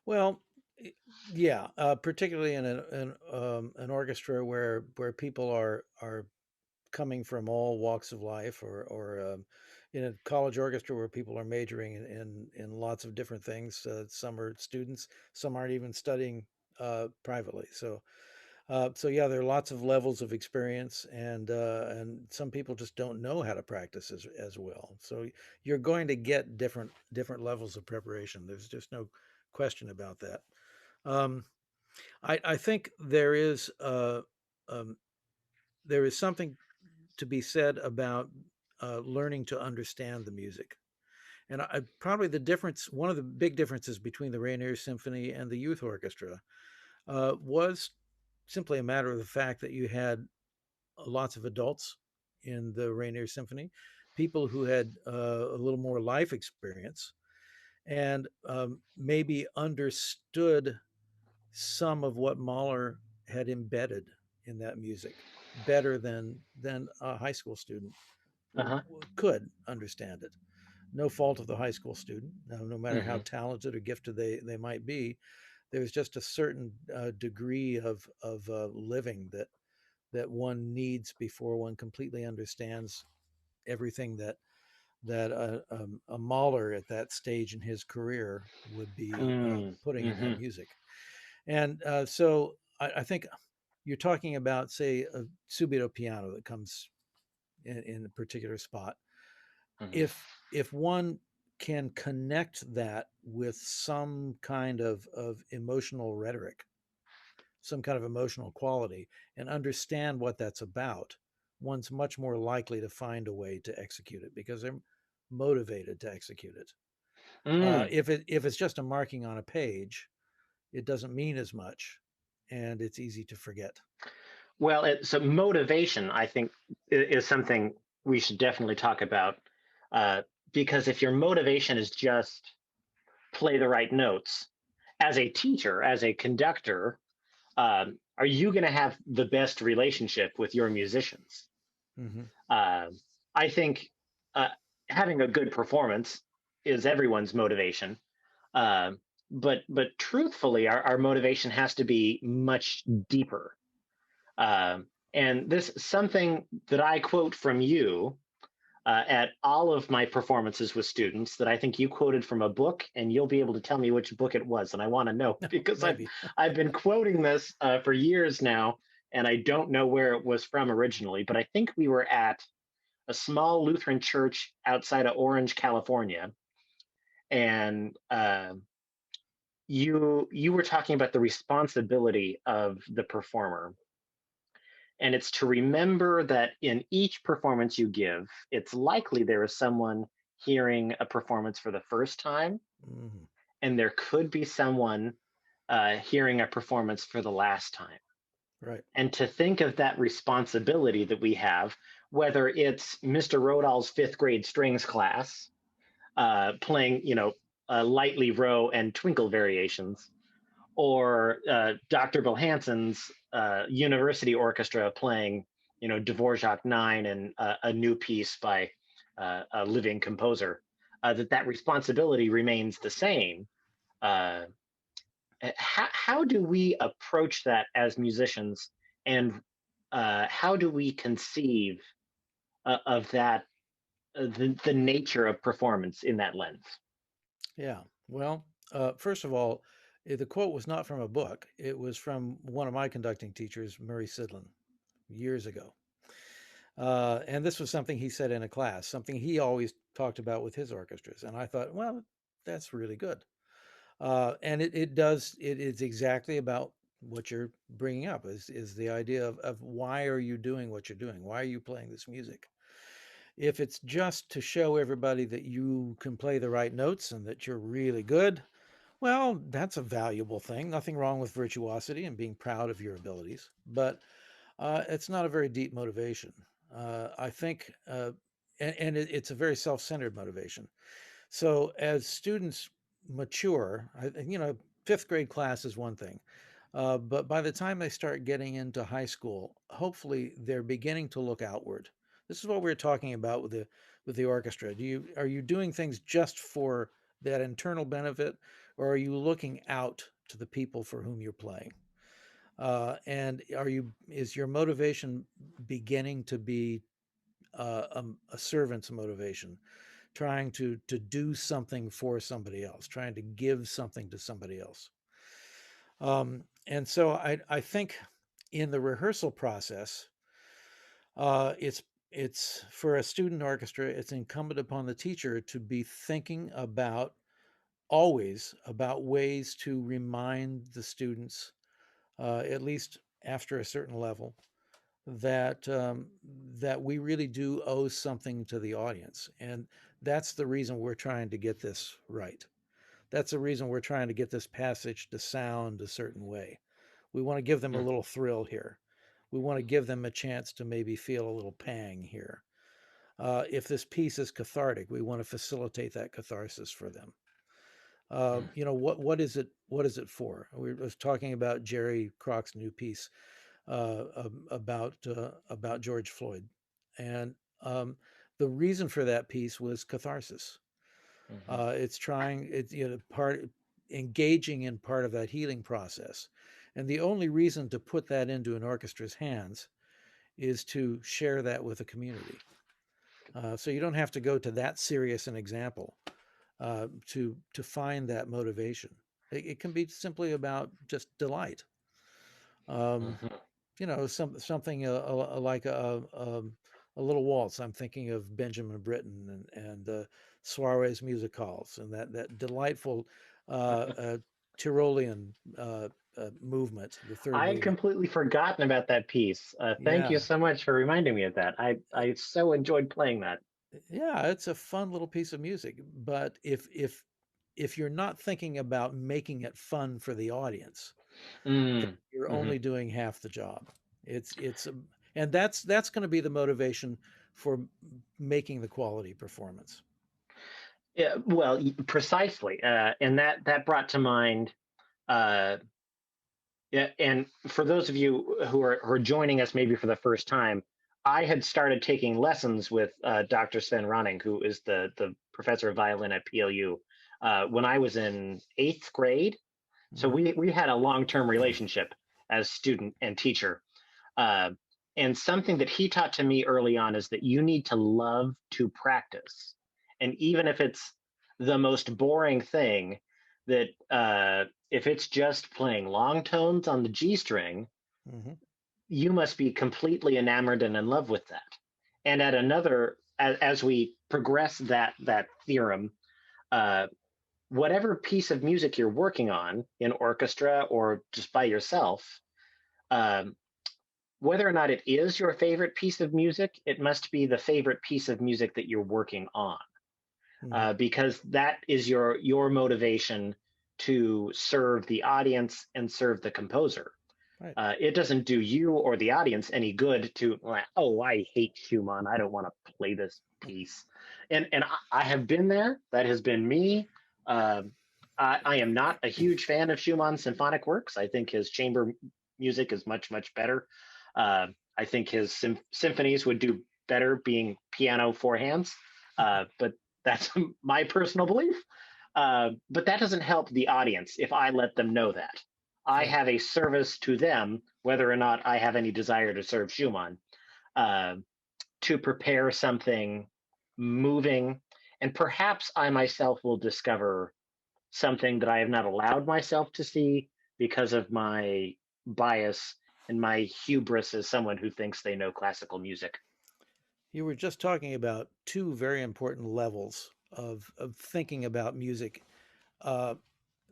Well, i- yeah, particularly in an orchestra where people are coming from all walks of life, or in a college orchestra where people are majoring in lots of different things. Some are students, some aren't even studying privately. So yeah, there are lots of levels of experience, and some people just don't know how to practice as well. So you're going to get different levels of preparation. There's just no question about that. Um, I think um, there is something to be said about learning to understand the music. And probably one of the big differences between the Rainier Symphony and the youth orchestra was simply a matter of the fact that you had lots of adults in the Rainier Symphony, people who had a little more life experience, and maybe understood some of what Mahler had embedded in that music better than a high school student Uh-huh. could understand it. No fault of the high school student, no matter how Hmm. talented or gifted they might be. There's just a certain degree of living that one needs before one completely understands everything that a Mahler at that stage in his career would be putting in that Mm-hmm. music. And so I think you're talking about, say, a subito piano that comes in a particular spot. Hmm. If one can connect that with some kind of emotional rhetoric, some kind of emotional quality, and understand what that's about, one's much more likely to find a way to execute it because they're motivated to execute it. Mm. If it's just a marking on a page, it doesn't mean as much, and it's easy to forget. Well, so motivation, I think, is something we should definitely talk about, uh, because if your motivation is just play the right notes, as a teacher, as a conductor, are you going to have the best relationship with your musicians? Hmm. Uh, I think uh, having a good performance is everyone's motivation. but truthfully, our motivation has to be much deeper. And this is something that I quote from you at all of my performances with students that I think you quoted from a book, and you'll be able to tell me which book it was. And I want to know because Maybe. I've been quoting this for years now, and I don't know where it was from originally. But I think we were at a small Lutheran church outside of Orange, California, and you were talking about the responsibility of the performer, and it's to remember that in each performance you give, it's likely there is someone hearing a performance for the first time, Mhm. and there could be someone hearing a performance for the last time. Right. And to think of that responsibility that we have, whether it's Mr. Rodall's fifth grade strings class playing, lightly row and twinkle variations, or Dr. Bell-Hanson's university orchestra playing, Dvorak 9 and a new piece by a living composer, that responsibility remains the same. Uh, how do we approach that as musicians, and how do we conceive of that, the nature of performance in that lens? Yeah. Well, first of all, the quote was not from a book. It was from one of my conducting teachers, Murray Sidlin, years ago. And this was something he said in a class, something he always talked about with his orchestras. And I thought, well, that's really good. And it is exactly about what you're bringing up is the idea of why are you doing what you're doing? Why are you playing this music? If it's just to show everybody that you can play the right notes and that you're really good, well, that's a valuable thing. Nothing wrong with virtuosity and being proud of your abilities, but it's not a very deep motivation. I think, and it's a very self-centered motivation. So as students mature, fifth grade class is one thing, but by the time they start getting into high school, hopefully they're beginning to look outward. This is what we are talking about with the orchestra. Are you doing things just for that internal benefit, or are you looking out to the people for whom you're playing? And is your motivation beginning to be a servant's motivation, trying to do something for somebody else, trying to give something to somebody else? And so I think in the rehearsal process, it's for a student orchestra, it's incumbent upon the teacher to be thinking about always about ways to remind the students, at least after a certain level, that that we really do owe something to the audience, and that's the reason we're trying to get this right. That's the reason we're trying to get this passage to sound a certain way. We want to give them a little thrill here. We want to give them a chance to maybe feel a little pang here. If this piece is cathartic, we want to facilitate that catharsis for them. What is it? What is it for? We were talking about Jerry Krock's new piece about George Floyd, and the reason for that piece was catharsis. Mhm. It's trying, it's part engaging in part of that healing process, and the only reason to put that into an orchestra's hands is to share that with a community. So you don't have to go to that serious an example to find that motivation. It can be simply about just delight. Um, Mhm. something like a little waltz. I'm thinking of Benjamin Britten and Soirées Musicales and that delightful Tyrolean movement, the third I had movement. completely forgotten about that piece. Thank you Yeah, so much for reminding me of that. I so enjoyed playing that. yeah, it's a fun little piece of music. But if you're not thinking about making it fun for the audience, then Mm. you're Hmm. only doing half the job. And that's going to be the motivation for making the quality performance. Yeah, well, precisely, and that brought to mind. Uh, yeah, and for those of you who are joining us maybe for the first time, I had started taking lessons with Dr. Sven Ronning, who is the professor of violin at PLU. when I was in 8th grade. So we had a long-term relationship as student and teacher. Uh, and something that he taught to me early on is that you need to love to practice. And even if it's the most boring thing, that if it's just playing long tones on the G string, Mm-hmm. you must be completely enamored and in love with that. And at another, as we progress that theorem, uh, whatever piece of music you're working on in orchestra or just by yourself, um, whether or not it is your favorite piece of music, it must be the favorite piece of music that you're working on, Mm-hmm. because that is your motivation to serve the audience and serve the composer. Right. It doesn't do you or the audience any good to, oh, I hate Schumann, I don't want to play this piece. And I have been there. That has been me. Uh, I am not a huge fan of Schumann's symphonic works. I think his chamber music is much, much better. I think his symphonies would do better being piano four hands, but that's my personal belief. But that doesn't help the audience if I let them know that. I Right. have a service to them, whether or not I have any desire to serve Schumann, uh, to prepare something moving. And perhaps I myself will discover something that I have not allowed myself to see because of my bias and my hubris as someone who thinks they know classical music. You were just talking about two very important levels of thinking about music, uh,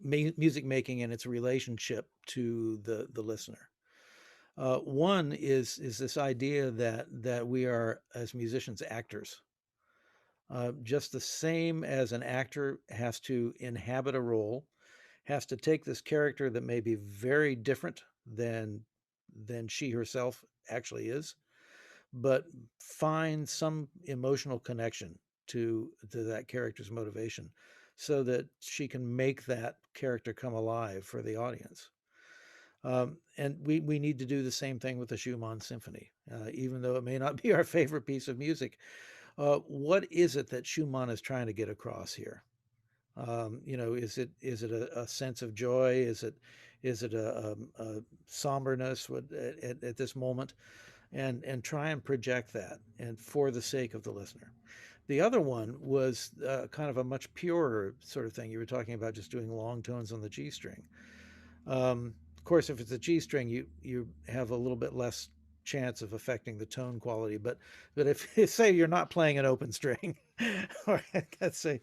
music making and its relationship to the listener. One is this idea that we are as musicians actors. Just the same as an actor has to inhabit a role, has to take this character that may be very different than she herself actually is, but find some emotional connection to that character's motivation so that she can make that character come alive for the audience. And we need to do the same thing with the Schumann Symphony, even though it may not be our favorite piece of music. What is it that Schumann is trying to get across here? Is it a sense of joy? Is it a somberness at this moment? And try and project that, and for the sake of the listener. The other one was kind of a much purer sort of thing. You were talking about just doing long tones on the G string. Of course, if it's a G string, you have a little bit less chance of affecting the tone quality. But if say you're not playing an open string, or let's say,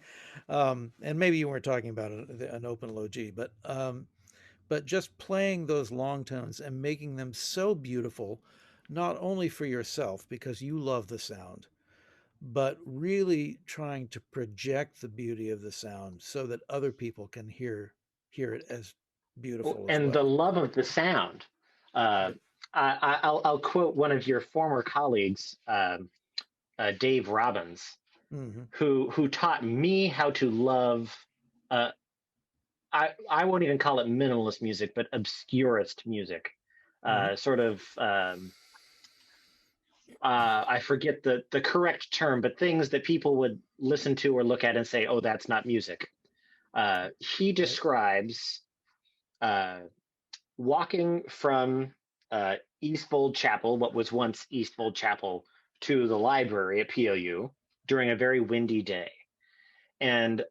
and maybe you weren't talking about an open low G, but just playing those long tones and making them so beautiful, not only for yourself because you love the sound, but really trying to project the beauty of the sound so that other people can hear it as beautiful as And the well. love of the sound. Uh, Right. I'll quote one of your former colleagues, Dave Robbins, Mm-hmm. who taught me how to love. Uh, I won't even call it minimalist music, but obscurist music. Mm-hmm. Sort of. I forget the correct term, but things that people would listen to or look at and say, "Oh, that's not music." He Right. describes uh, walking from Eastfold Chapel, what was once Eastfold Chapel, to the library at PLU during a very windy day. And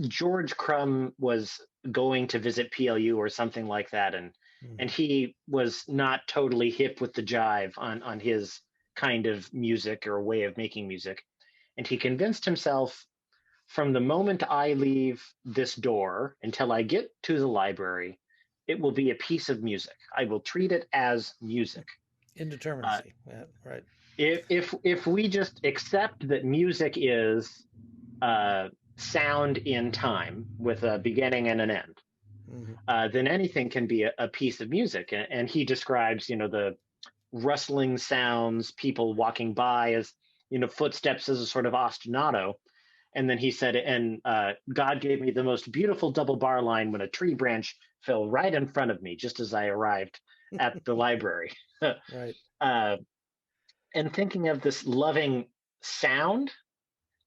George Crumb was going to visit PLU or something like that, and Mm-hmm. he was not totally hip with the jive on his kind of music or way of making music. And he convinced himself, from the moment I leave this door until I get to the library, it will be a piece of music. I will treat it as music. Uh, Indeterminacy. Yeah, right. if we just accept that music is sound in time with a beginning and an end, Mm-hmm. then anything can be a piece of music. And he describes, the rustling sounds, people walking by as, footsteps as a sort of ostinato. And then he said, and God gave me the most beautiful double bar line when a tree branch fell right in front of me just as I arrived at the library. Right. uh, and thinking of this loving sound,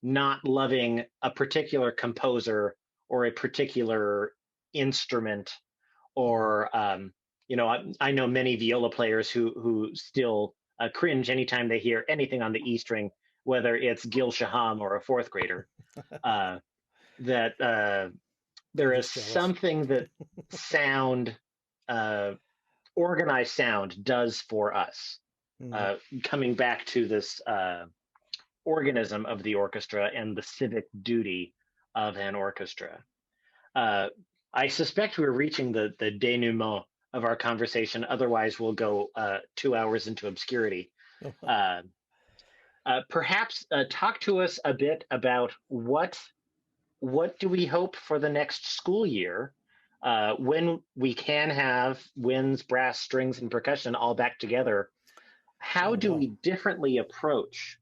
not loving a particular composer or a particular instrument, or I know many viola players who still cringe anytime they hear anything on the E string, whether it's Gil Shaham or a fourth grader. That there I'm is just jealous. something that sound, organized sound, does for us. Coming back to this organism of the orchestra and the civic duty of an orchestra. I suspect we're reaching the denouement of our conversation. Otherwise, we'll go 2 hours into obscurity. Perhaps talk to us a bit about what do we hope for the next school year, when we can have winds, brass, strings, and percussion all back together. How do we differently approach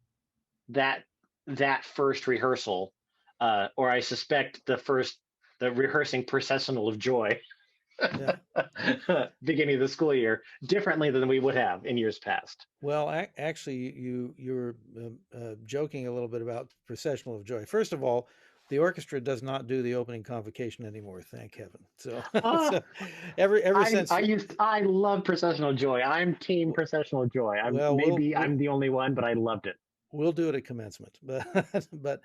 that first rehearsal, or I suspect the rehearsing processional of joy, beginning of the school year, differently than we would have in years past? Well, actually, you're joking a little bit about processional of joy. First of all, the orchestra does not do the opening convocation anymore, thank heaven. So, so ever since I love processional joy. I'm team processional joy. I'm the only one, but I loved it. We'll do it at commencement, but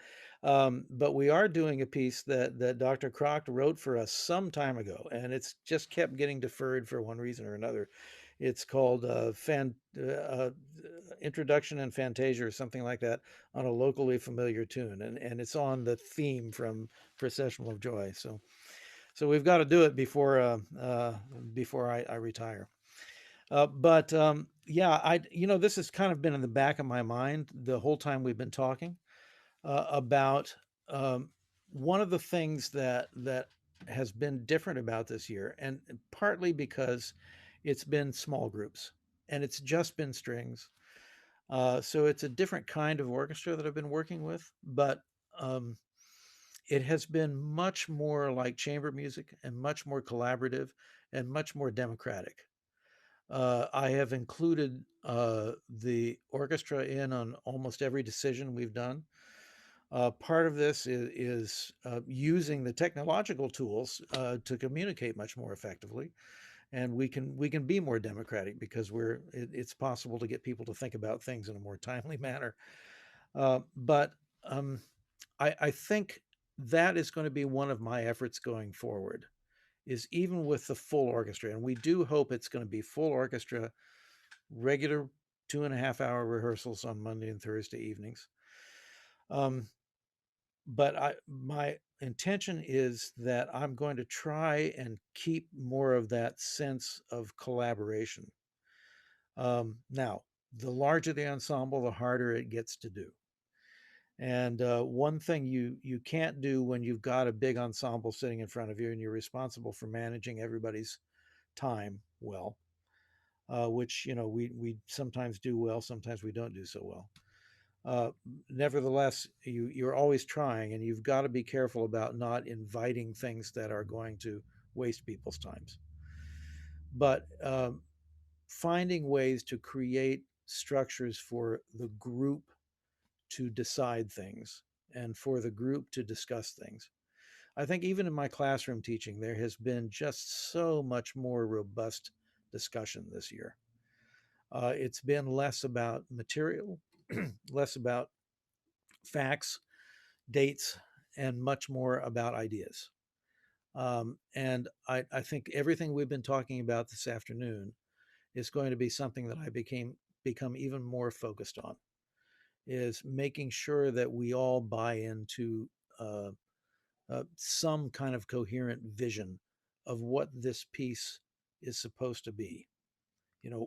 we are doing a piece that Dr. Croc wrote for us some time ago, and it's just kept getting deferred for one reason or another. It's called Introduction and Fantasia, or something like that, on a locally familiar tune, and it's on the theme from Processional of Joy. So we've got to do it before I retire. This has kind of been in the back of my mind the whole time we've been talking about one of the things that has been different about this year, and partly because it's been small groups and it's just been strings. So it's a different kind of orchestra that I've been working with, but it has been much more like chamber music and much more collaborative and much more democratic. I have included the orchestra in on almost every decision we've done. Part of this is using the technological tools to communicate much more effectively, and we can be more democratic because it's possible to get people to think about things in a more timely manner. But I think that is going to be one of my efforts going forward, is even with the full orchestra, and we do hope it's going to be full orchestra, regular 2.5-hour rehearsals on Monday and Thursday evenings. But my intention is that I'm going to try and keep more of that sense of collaboration. Now, the larger the ensemble, the harder it gets to do. And one thing you can't do when you've got a big ensemble sitting in front of you and you're responsible for managing everybody's time well, which we sometimes do well, sometimes we don't do so well. Nevertheless, you're always trying, and you've got to be careful about not inviting things that are going to waste people's times. But finding ways to create structures for the group to decide things and for the group to discuss things. I think even in my classroom teaching, there has been just so much more robust discussion this year. It's been less about material, less about facts, dates, and much more about ideas. And I think everything we've been talking about this afternoon is going to be something that I become even more focused on, is making sure that we all buy into some kind of coherent vision of what this piece is supposed to be.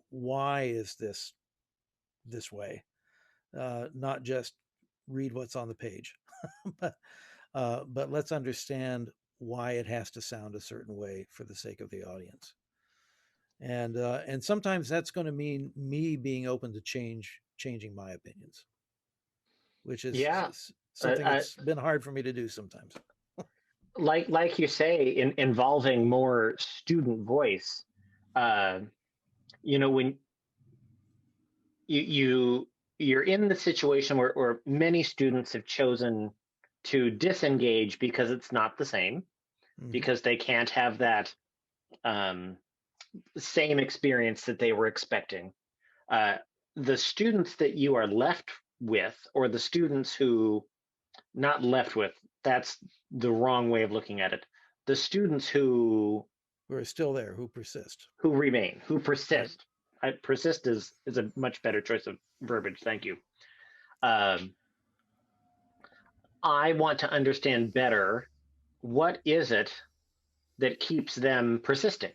Why is this way? Not just read what's on the page, but let's understand why it has to sound a certain way for the sake of the audience. And sometimes that's going to mean me being open to changing my opinions, which is something that's been hard for me to do sometimes. Like you say, involving more student voice, when you're in the situation where many students have chosen to disengage because it's not the same, because they can't have that same experience that they were expecting. The students that you are left with, or the students who, not left with, that's the wrong way of looking at it. The students who are still there, who persist, who remain, who persist. Right. Persist is a much better choice of verbiage. Thank you. I want to understand better, what is it that keeps them persisting,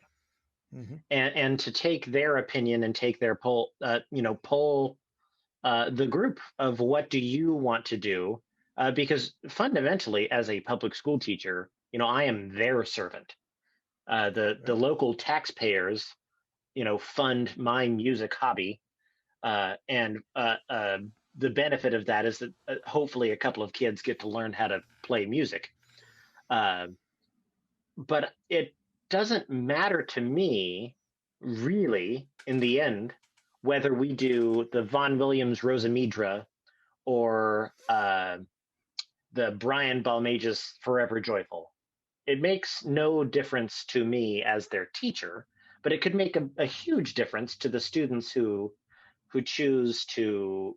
and to take their opinion and take their poll the group of what do you want to do, because fundamentally, as a public school teacher, I am their servant. The local taxpayers, fund my music hobby, and the benefit of that is that hopefully a couple of kids get to learn how to play music. But it doesn't matter to me, really, in the end, whether we do the Vaughan Williams Rosamidra or the Brian Balmage's Forever Joyful. It makes no difference to me as their teacher, but it could make a huge difference to the students who choose to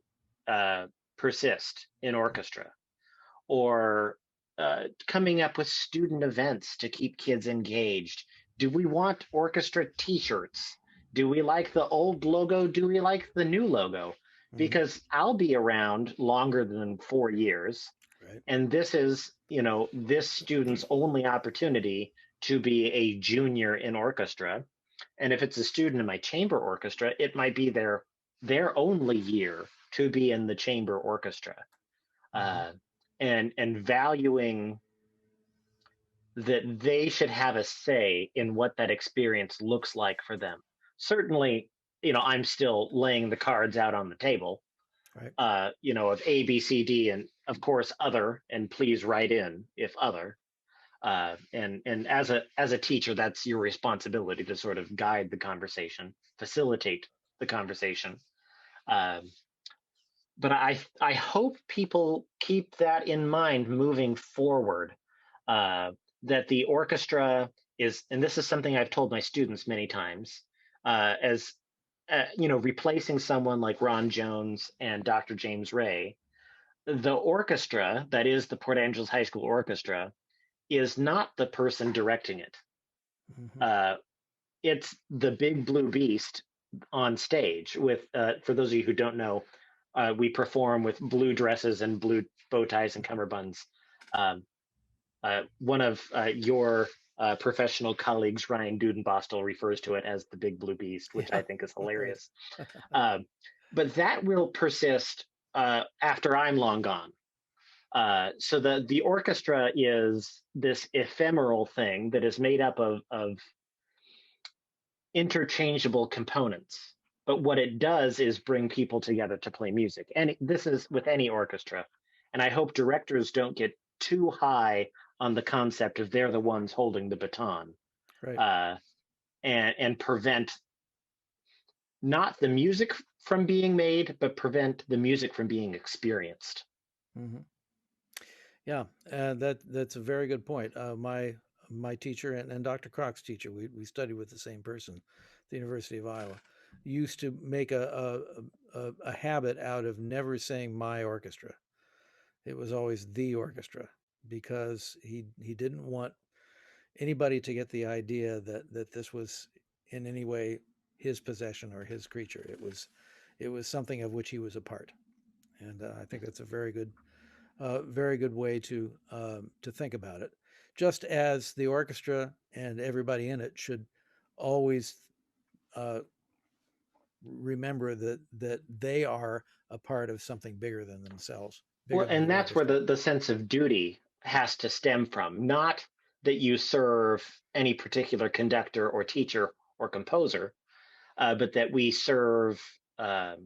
persist in orchestra, or coming up with student events to keep kids engaged. Do we want orchestra t-shirts? Do we like the old logo? Do we like the new logo? Because I'll be around longer than 4 years. Right. And this is, this student's only opportunity to be a junior in orchestra. And if it's a student in my chamber orchestra, it might be their only year to be in the chamber orchestra. And valuing that they should have a say in what that experience looks like for them. Certainly, I'm still laying the cards out on the table, right. Of A, B, C, D, and of course other, and please write in if other. And as a teacher, that's your responsibility to sort of guide the conversation, facilitate the conversation. But I hope people keep that in mind moving forward, that the orchestra is, and this is something I've told my students many times, as replacing someone like Ron Jones and Dr. James Ray, the orchestra, that is the Port Angeles High School Orchestra, is not the person directing it. It's the big blue beast on stage with, for those of you who don't know, we perform with blue dresses and blue bow ties and cummerbunds. One of your professional colleagues, Ryan Dudenbostel, refers to it as the big blue beast, which I think is hilarious. But that will persist after I'm long gone. So the orchestra is this ephemeral thing that is made up of interchangeable components. But what it does is bring people together to play music. And this is with any orchestra. And I hope directors don't get too high on the concept of they're the ones holding the baton, right. And prevent not the music from being made, but prevent the music from being experienced. Yeah, that's a very good point. My teacher and Dr. Croc's teacher, we studied with the same person at the University of Iowa, used to make a habit out of never saying my orchestra. It was always the orchestra, because he didn't want anybody to get the idea that this was in any way his possession or his creature. It was something of which he was a part. And I think that's a very good way to think about it. Just as the orchestra and everybody in it should always remember that they are a part of something bigger than themselves. Well, and that's where the sense of duty has to stem from. Not that you serve any particular conductor or teacher or composer, but that we serve the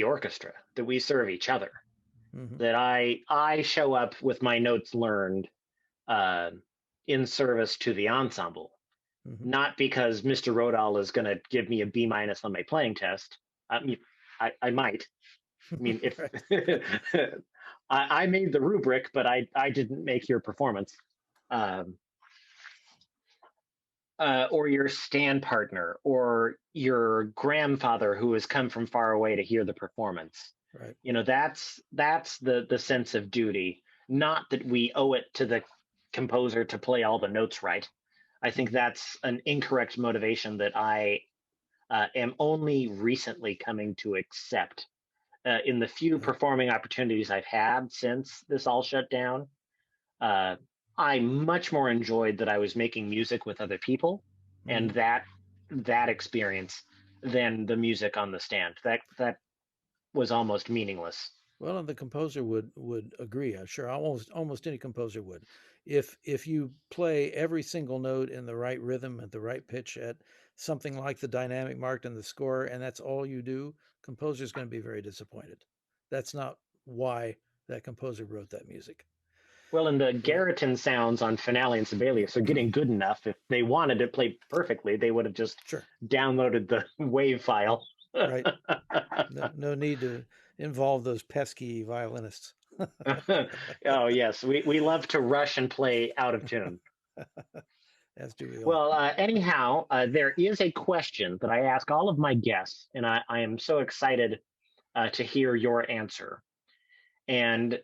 orchestra, that we serve each other. That I show up with my notes learned in service to the ensemble, not because Mr. Rodal is going to give me a B- on my playing test. I might. I mean, if I made the rubric, but I didn't make your performance. Um, or your stand partner, or your grandfather who has come from far away to hear the performance. Right. That's the sense of duty, not that we owe it to the composer to play all the notes right. I think that's an incorrect motivation that I am only recently coming to accept. In the few Right. performing opportunities I've had since this all shut down, I much more enjoyed that I was making music with other people, and that experience than the music on the stand. That was almost meaningless. Well, and the composer would agree. I'm sure almost any composer would. If you play every single note in the right rhythm at the right pitch at something like the dynamic marked in the score, and that's all you do, composer's going to be very disappointed. That's not why that composer wrote that music. Well, and the So, Garriton sounds on Finale and Sibelius are getting good enough. If they wanted to play perfectly, they would have just sure, downloaded the WAV file. right. No need to involve those pesky violinists. Oh, yes. We love to rush and play out of tune. As do we all. Well, anyhow, there is a question that I ask all of my guests, and I am so excited to hear your answer. And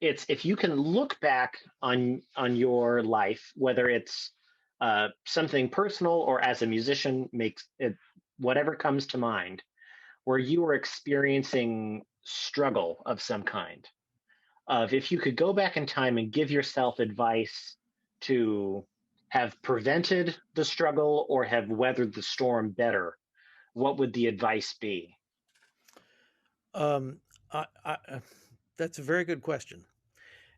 it's, if you can look back on your life, whether it's something personal or as a musician, makes it whatever comes to mind, where you were experiencing struggle of some kind. If you could go back in time and give yourself advice to have prevented the struggle or have weathered the storm better, what would the advice be? Um, that's a very good question.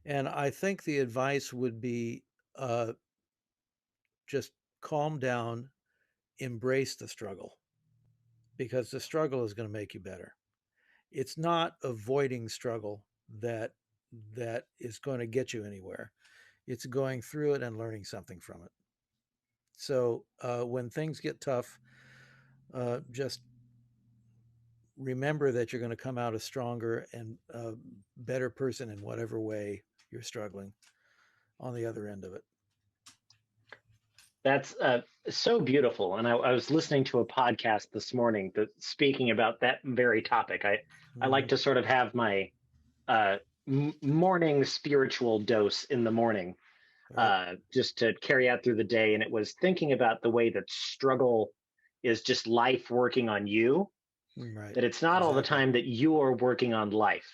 And I think the advice would be just calm down, embrace the struggle, because the struggle is going to make you better. It's not avoiding struggle that is going to get you anywhere. It's going through it and learning something from it. So when things get tough, just remember that you're going to come out a stronger and better person in whatever way you're struggling on the other end of it. That's so beautiful. And I was listening to a podcast this morning that speaking about that very topic. I like to sort of have my morning spiritual dose in the morning, just to carry out through the day. And it was thinking about the way that struggle is just life working on you. Right. That it's not all the time that you are working on life.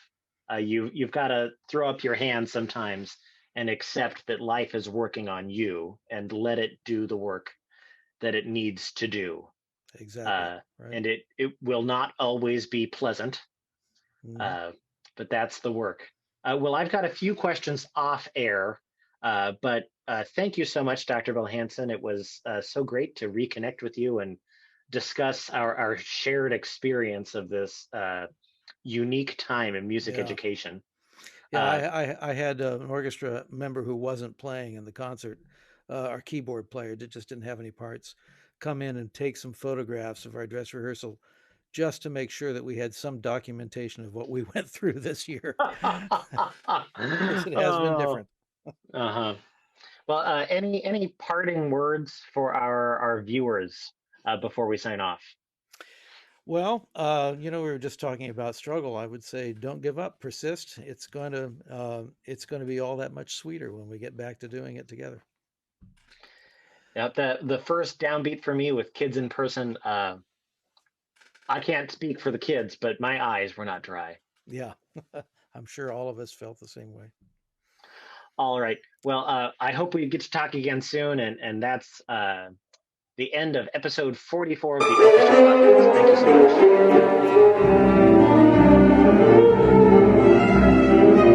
You've got to throw up your hands sometimes and accept that life is working on you and let it do the work that it needs to do. Exactly. Right. And it will not always be pleasant, but that's the work. Well, I've got a few questions off air, but thank you so much, Dr. Bell-Hanson. It was so great to reconnect with you and discuss our shared experience of this unique time in music education. Yeah, I had an orchestra member who wasn't playing in the concert, our keyboard player that just didn't have any parts, come in and take some photographs of our dress rehearsal just to make sure that we had some documentation of what we went through this year. Because it has been different. Uh-huh. Well, any parting words for our viewers before we sign off? Well, we were just talking about struggle. I would say don't give up, persist. It's going to be all that much sweeter when we get back to doing it together. Yeah, the first downbeat for me with kids in person, I can't speak for the kids, but my eyes were not dry. Yeah, I'm sure all of us felt the same way. All right. Well, I hope we get to talk again soon, and that's the end of episode 44 of the Orchestra Podcast. Thank you so much.